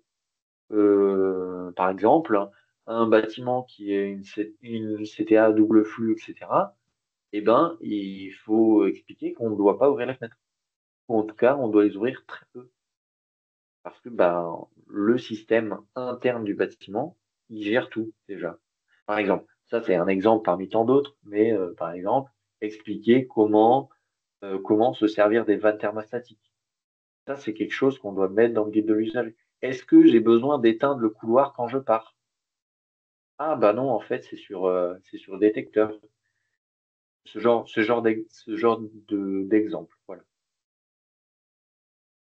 Speaker 3: par exemple, un bâtiment qui est une CTA double flux, etc., eh ben, il faut expliquer qu'on ne doit pas ouvrir la fenêtre. Ou en tout cas, on doit les ouvrir très peu. Parce que ben, le système interne du bâtiment, il gère tout déjà. Par exemple, ça c'est un exemple parmi tant d'autres, mais par exemple, expliquer comment se servir des vannes thermostatiques. Ça, c'est quelque chose qu'on doit mettre dans le guide de l'usage. Est-ce que j'ai besoin d'éteindre le couloir quand je pars? Ah bah non, en fait, c'est sur détecteur. Ce genre d'exemple. Voilà.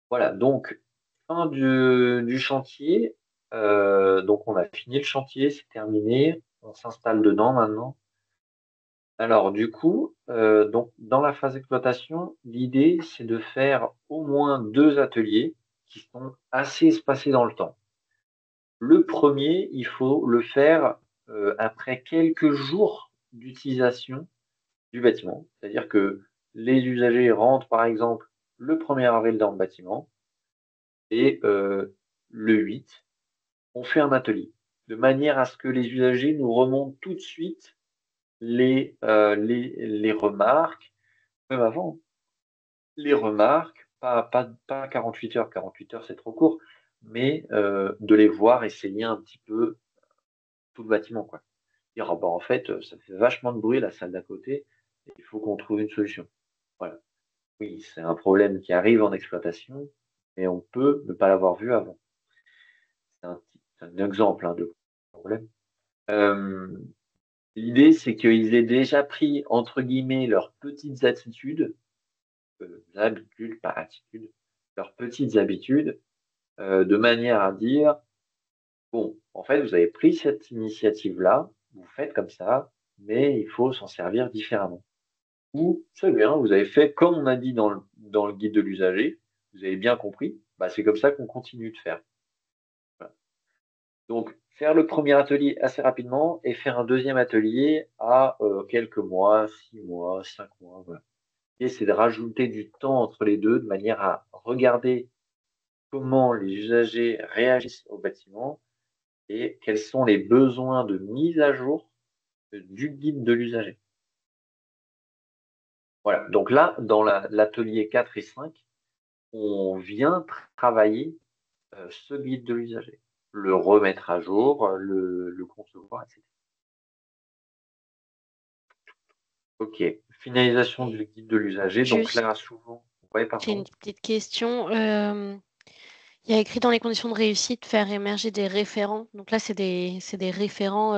Speaker 3: Voilà, donc fin du chantier. Donc on a fini le chantier, c'est terminé. On s'installe dedans maintenant. Alors du coup, donc dans la phase d'exploitation, l'idée c'est de faire au moins 2 ateliers qui sont assez espacés dans le temps. Le premier, il faut le faire après quelques jours d'utilisation du bâtiment. C'est-à-dire que les usagers rentrent par exemple le 1er avril dans le bâtiment et le 8, on fait un atelier de manière à ce que les usagers nous remontent tout de suite les remarques, même avant, les remarques, pas 48 heures, 48 heures c'est trop court, mais de les voir essayer un petit peu tout le bâtiment, quoi. Dire, ah bah, en fait, ça fait vachement de bruit la salle d'à côté, il faut qu'on trouve une solution. Voilà. Oui, c'est un problème qui arrive en exploitation, mais on peut ne pas l'avoir vu avant. C'est un exemple de problème. Euh, L'idée, c'est qu'ils aient déjà pris, entre guillemets, leurs petites attitudes, habitudes, pas attitudes, leurs petites habitudes, de manière à dire, bon, en fait, vous avez pris cette initiative-là, vous faites comme ça, mais il faut s'en servir différemment. Ou, c'est bien, vous avez fait comme on a dit dans le guide de l'usager, vous avez bien compris, bah, c'est comme ça qu'on continue de faire. Voilà. Donc, faire le premier atelier assez rapidement et faire un deuxième atelier à quelques mois, 6 mois, 5 mois. Voilà. Et c'est de rajouter du temps entre les deux de manière à regarder comment les usagers réagissent au bâtiment et quels sont les besoins de mise à jour du guide de l'usager. Voilà. Donc là, dans l'atelier 4 et 5, on vient travailler ce guide de l'usager, le remettre à jour, le concevoir, etc. Ok, finalisation du guide de l'usager. Donc
Speaker 2: Juste,
Speaker 3: là, souvent, ouais,
Speaker 2: j'ai une
Speaker 3: pardon.
Speaker 2: petite question. Il y a écrit dans les conditions de réussite faire émerger des référents. Donc là, c'est des référents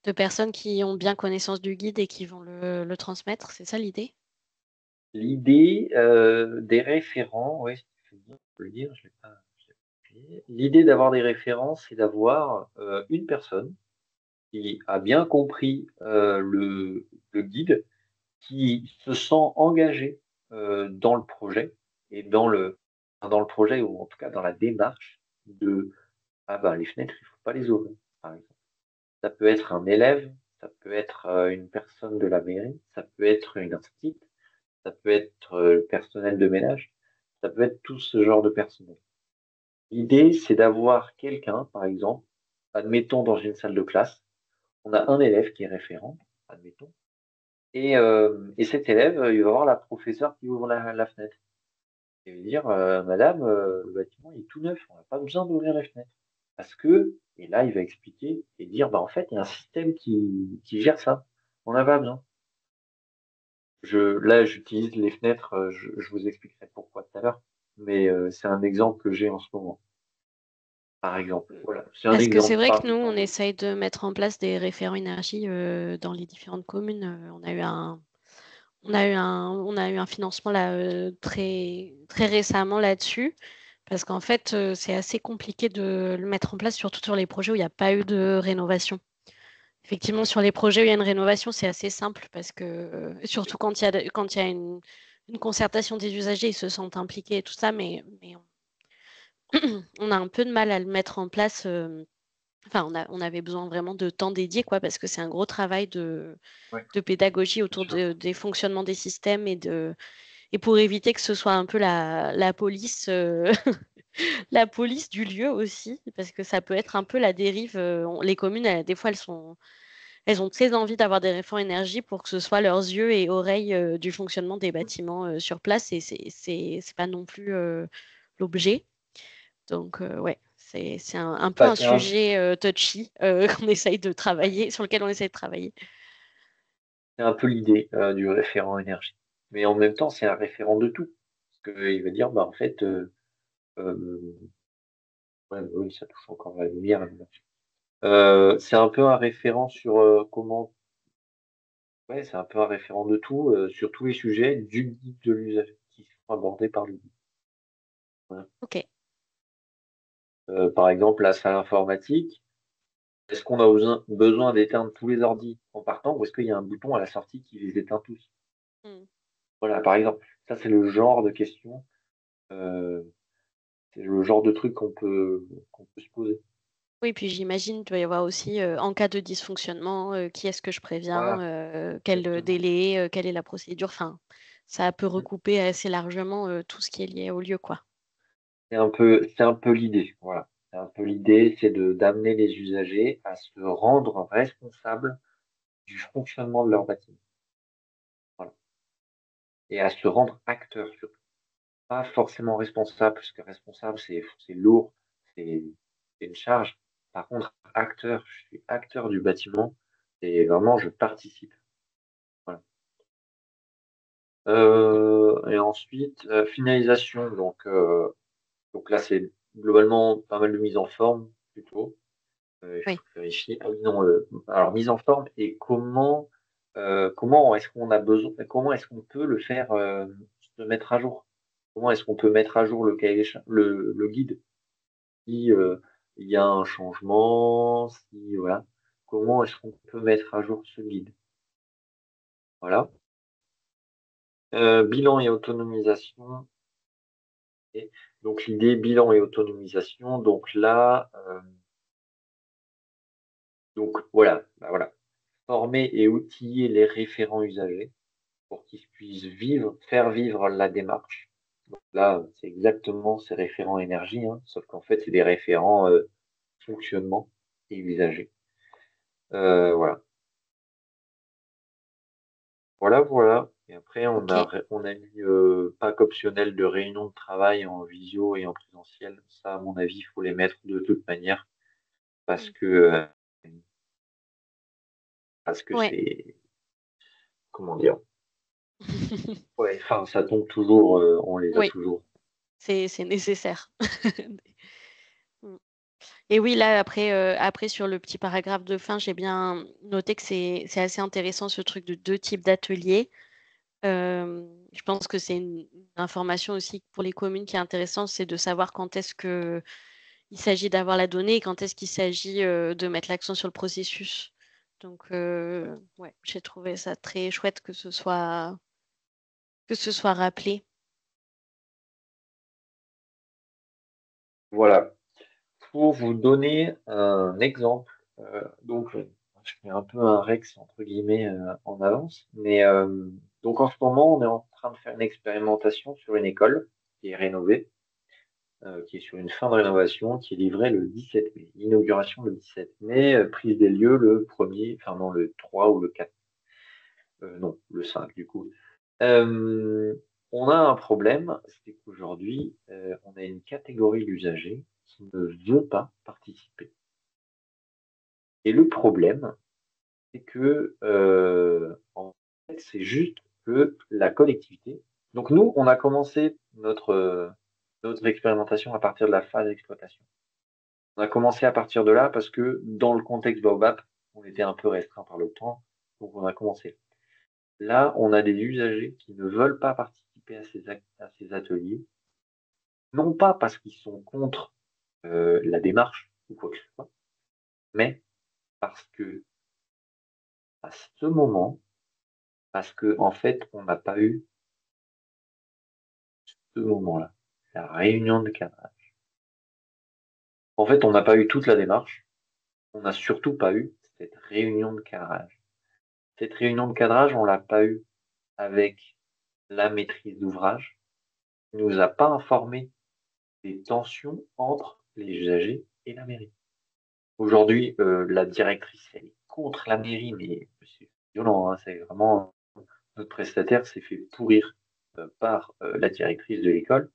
Speaker 2: De personnes qui ont bien connaissance du guide et qui vont le transmettre, c'est ça l'idée?
Speaker 3: L'idée des référents, oui, c'est bien de le dire, je l'ai pas dit. L'idée d'avoir des référents, c'est d'avoir une personne qui a bien compris le guide, qui se sent engagé dans le projet et dans le projet ou en tout cas dans la démarche de ah ben les fenêtres, il faut pas les ouvrir, par exemple. Ça peut être un élève, ça peut être une personne de la mairie, ça peut être une institutrice, ça peut être le personnel de ménage, ça peut être tout ce genre de personnel. L'idée, c'est d'avoir quelqu'un, par exemple, admettons dans une salle de classe, on a un élève qui est référent, admettons, et cet élève, il va voir la professeure qui ouvre la fenêtre. Il va dire, «Madame, le bâtiment il est tout neuf, on n'a pas besoin d'ouvrir les fenêtres». Parce que et là, il va expliquer et dire: «Bah, en fait, il y a un système qui gère ça. On n'a pas besoin». Là, j'utilise les fenêtres, je vous expliquerai pourquoi tout à l'heure, mais c'est un exemple que j'ai en ce moment, par exemple. Voilà, c'est un
Speaker 2: Parce que c'est
Speaker 3: exemple
Speaker 2: vrai que
Speaker 3: parmi
Speaker 2: nous,
Speaker 3: tant
Speaker 2: on
Speaker 3: d'autres.
Speaker 2: essaye de mettre en place des référents énergie dans les différentes communes. On a eu un financement là, très, très récemment là-dessus. Parce qu'en fait, c'est assez compliqué de le mettre en place, surtout sur les projets où il n'y a pas eu de rénovation. Effectivement, sur les projets où il y a une rénovation, c'est assez simple parce que, surtout quand il y a une concertation des usagers, ils se sentent impliqués et tout ça, mais on a un peu de mal à le mettre en place. Enfin, on avait besoin vraiment de temps dédié, quoi, parce que c'est un gros travail
Speaker 3: Ouais,
Speaker 2: de pédagogie
Speaker 3: bien
Speaker 2: autour
Speaker 3: sûr.
Speaker 2: des fonctionnements des systèmes et pour éviter que ce soit un peu la police, la police du lieu aussi, parce que ça peut être un peu la dérive. Les communes, des fois, elles ont très envie d'avoir des référents énergie pour que ce soit leurs yeux et oreilles du fonctionnement des bâtiments sur place et c'est pas non plus l'objet. Donc, ouais, c'est un peu
Speaker 3: Bah,
Speaker 2: un sujet touchy sur lequel on essaye de travailler.
Speaker 3: c'est un peu l'idée, du référent énergie. Mais en même temps, c'est un référent de tout. Parce qu'il va dire: «Bah, en fait, hem» ouais, bah, oui, ça touche encore la lumière, l'énergie. C'est un peu un référent sur, comment ouais, c'est un peu un référent de tout, sur tous les sujets du guide de l'usager qui sont abordés par le guide. Voilà.
Speaker 2: OK.
Speaker 3: Par exemple, la salle informatique, est-ce qu'on a besoin d'éteindre tous les ordis en partant ou est-ce qu'il y a un bouton à la sortie qui les éteint tous?
Speaker 2: Mmh.
Speaker 3: Voilà, par exemple, ça c'est le genre de question, heu, c'est le genre de truc qu'on peut se poser.
Speaker 2: Oui, puis j'imagine, il doit y avoir aussi, en cas de dysfonctionnement, qui est-ce que je préviens,
Speaker 3: Voilà,
Speaker 2: quel,
Speaker 3: exactement.
Speaker 2: délai, quelle est la procédure? Enfin, ça peut
Speaker 3: Mmh.
Speaker 2: recouper assez largement, tout ce qui est lié au lieu, quoi.
Speaker 3: C'est un peu l'idée, voilà. C'est un peu l'idée, c'est de d'amener les usagers à se rendre responsables du fonctionnement de leur bâtiment, voilà et à se rendre acteurs surtout. Pas forcément responsable, parce que responsable, c'est lourd, c'est c'est une charge. Par contre, acteur, je suis acteur du bâtiment et vraiment je participe, voilà. Et ensuite, finalisation, donc là, c'est globalement pas mal de mise en forme plutôt. Il
Speaker 2: Oui.
Speaker 3: faut vérifier. Ah oui, non, alors mise en forme et comment est-ce qu'on a besoin comment est-ce qu'on peut le faire, se mettre à jour? Comment est-ce qu'on peut mettre à jour le cahier des cha le guide? Si, il y a un changement, si voilà, comment est-ce qu'on peut mettre à jour ce guide? Voilà. Bilan et autonomisation et donc l'idée bilan et autonomisation, donc là, donc voilà, bah, voilà, former et outiller les référents usagers pour qu'ils puissent faire vivre la démarche. Donc là, c'est exactement ces référents énergie, hein, sauf qu'en fait, c'est des référents, fonctionnement et usagers. Voilà. Voilà, voilà et après
Speaker 2: OK.
Speaker 3: on a mis, pack optionnel de réunions de travail en visio et en présentiel. Ça, à mon avis, il faut les mettre de toute manière parce
Speaker 2: Mmh.
Speaker 3: que, parce que
Speaker 2: Ouais.
Speaker 3: c'est comment dire? Ouais, enfin, ça tombe toujours, on les a
Speaker 2: Oui,
Speaker 3: toujours.
Speaker 2: c'est nécessaire. Mmh. Et oui, là, après, sur le petit paragraphe de fin, j'ai bien noté que c'est assez intéressant ce truc de deux types d'ateliers. Je pense que c'est une information aussi pour les communes qui est intéressante, c'est de savoir quand est-ce que il s'agit d'avoir la donnée et quand est-ce qu'il s'agit de mettre l'accent sur le processus. Donc, ouais, j'ai trouvé ça très chouette que ce soit rappelé.
Speaker 3: Voilà. Pour vous donner un exemple, je fais un peu un Rex entre guillemets en avance, mais donc en ce moment, on est en train de faire une expérimentation sur une école qui est rénovée, qui est sur une fin de rénovation, qui est livrée le 17 mai. Inauguration le 17 mai, prise des lieux le premier, enfin non, le 3 ou le 4, non, le 5 du coup. Euh, on a un problème, c'est qu'aujourd'hui, on a une catégorie d'usagers qui ne veut pas participer. Et le problème, c'est que, en fait, c'est juste que la collectivité. Donc nous, on a commencé notre expérimentation à partir de la phase d'exploitation. On a commencé à partir de là parce que dans le contexte Baobab, on était un peu restreint par le temps, donc on a commencé. Là, on a des usagers qui ne veulent pas participer à ces ateliers, non pas parce qu'ils sont contre la démarche ou quoi que ce soit, mais parce que à ce moment, parce que en fait, on n'a pas eu ce moment-là, la réunion de cadrage. En fait, on n'a pas eu toute la démarche, on n'a surtout pas eu cette réunion de cadrage. Cette réunion de cadrage, on l'a pas eu avec la maîtrise d'ouvrage, qui nous a pas informé des tensions entre les usagers et la mairie. Aujourd'hui, la directrice, elle est contre la mairie, mais c'est violent, hein, c'est vraiment notre prestataire s'est fait pourrir par la directrice de l'école,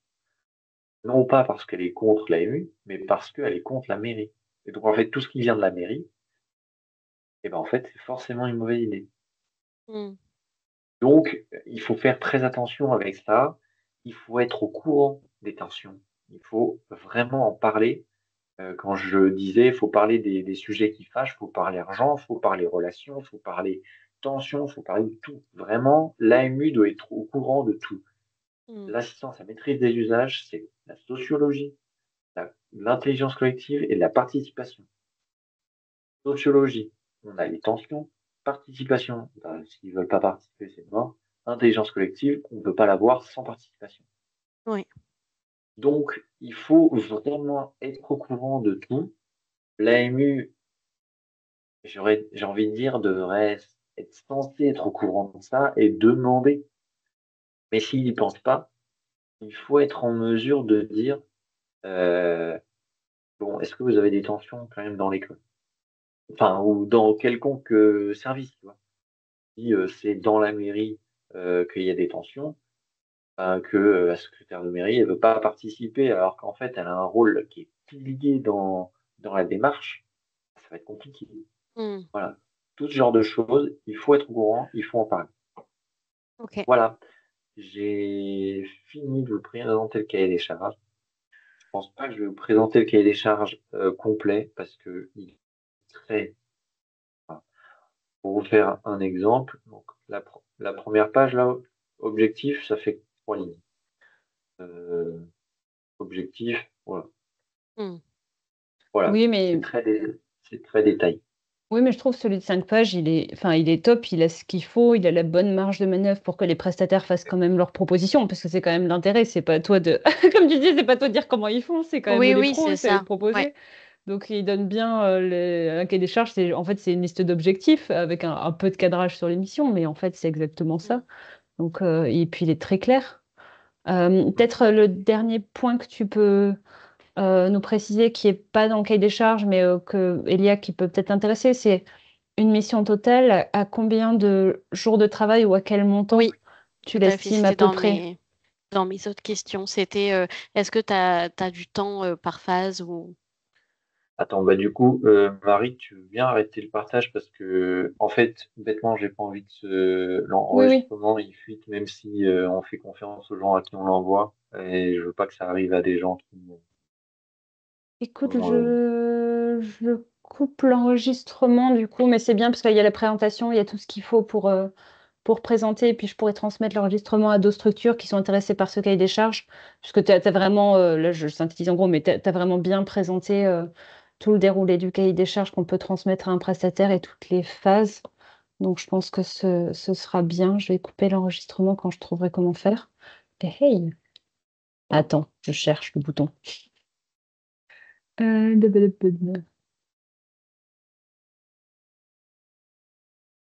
Speaker 3: non pas parce qu'elle est contre l'AMU, mais parce qu'elle est contre la mairie. Et donc en fait, tout ce qui vient de la mairie, eh ben en fait, c'est forcément une mauvaise idée.
Speaker 2: Hmm.
Speaker 3: Donc, il faut faire très attention avec ça. Il faut être au courant des tensions. Il faut vraiment en parler. Quand je disais, il faut parler des sujets qui fâchent, il faut parler argent, il faut parler relations, il faut parler tension, il faut parler de tout. Vraiment, l'AMU doit être au courant de tout.
Speaker 2: Hmm.
Speaker 3: L'assistance à maîtrise des usages, c'est la sociologie, l'intelligence collective et la participation. Sociologie, on a les tensions. Participation, ben, s'ils ne veulent pas participer, c'est mort. Intelligence collective, on ne peut pas l'avoir sans participation.
Speaker 2: Oui.
Speaker 3: Donc, il faut vraiment être au courant de tout. L'AMU, j'ai envie de dire, devrait être censé être au courant de ça et demander. Mais s'il n'y pense pas, il faut être en mesure de dire, euh, bon, est-ce que vous avez des tensions quand même dans l'école? Enfin, ou dans quelconque service, tu vois. Si c'est dans la mairie qu'il y a des tensions, ben, que la secrétaire de mairie ne veut pas participer alors qu'en fait elle a un rôle qui est pilier dans la démarche, ça va être compliqué.
Speaker 2: Hmm.
Speaker 3: Voilà. Tout ce genre de choses, il faut être au courant, il faut en parler.
Speaker 2: Ok.
Speaker 3: Voilà. J'ai fini de vous présenter le cahier des charges. Je pense pas que je vais vous présenter le cahier des charges complet parce que il est très. Enfin, pour vous faire un exemple, donc la première page là, objectif, ça fait 3 lignes. Euh, objectif, voilà.
Speaker 2: Hmm.
Speaker 3: Voilà.
Speaker 1: Oui,
Speaker 3: C'est
Speaker 1: mais
Speaker 3: c'est très détaillé.
Speaker 1: Oui, mais je trouve celui de 5 pages, enfin, il est top, il a ce qu'il faut, il a la bonne marge de manœuvre pour que les prestataires fassent quand même leurs propositions, parce que c'est quand même l'intérêt, c'est pas à toi de, comme tu dis, c'est pas à toi de dire comment ils font, c'est quand même eux
Speaker 2: Oui,
Speaker 1: les
Speaker 2: oui,
Speaker 1: pros,
Speaker 2: c'est
Speaker 1: c'est à eux de
Speaker 2: ça. Ouais.
Speaker 1: proposer. Donc il donne bien un cahier des charges, en fait c'est une liste d'objectifs avec un peu de cadrage sur l'émission, mais en fait c'est exactement
Speaker 2: Hmm.
Speaker 1: ça. Donc, et puis il est très clair.
Speaker 3: Mm.
Speaker 1: Peut-être le dernier point que tu peux nous préciser, qui est pas dans le cahier des charges, mais que Elia qui peut peut-être intéresser, c'est une mission totale, à combien de jours de travail ou à quel montant
Speaker 2: Oui,
Speaker 1: tu
Speaker 2: tout à fait.
Speaker 1: l'estimes à
Speaker 2: C'était
Speaker 1: peu
Speaker 2: dans
Speaker 1: près?
Speaker 2: mes autres questions. C'était est-ce que tu as du temps par phase ou.
Speaker 3: Attends, bah du coup, Marie, tu veux bien arrêter le partage parce que, en fait, bêtement, j'ai pas envie que
Speaker 1: Oui, oui.
Speaker 3: l'enregistrement il fuite, même si on fait confiance aux gens à qui on l'envoie, et je veux pas que ça arrive à des gens qui
Speaker 1: Écoute,
Speaker 3: ont,
Speaker 1: je coupe l'enregistrement du coup, mais c'est bien parce qu'il y a la présentation, il y a tout ce qu'il faut pour présenter, et puis je pourrais transmettre l'enregistrement à d'autres structures qui sont intéressées par ce cahier des charges, puisque tu as vraiment, là je synthétise en gros, mais tu as vraiment bien présenté tout le déroulé du cahier des charges qu'on peut transmettre à un prestataire et toutes les phases. Donc je pense que ce sera bien. Je vais couper l'enregistrement quand je trouverai comment faire. Et hey! Attends, je cherche le bouton.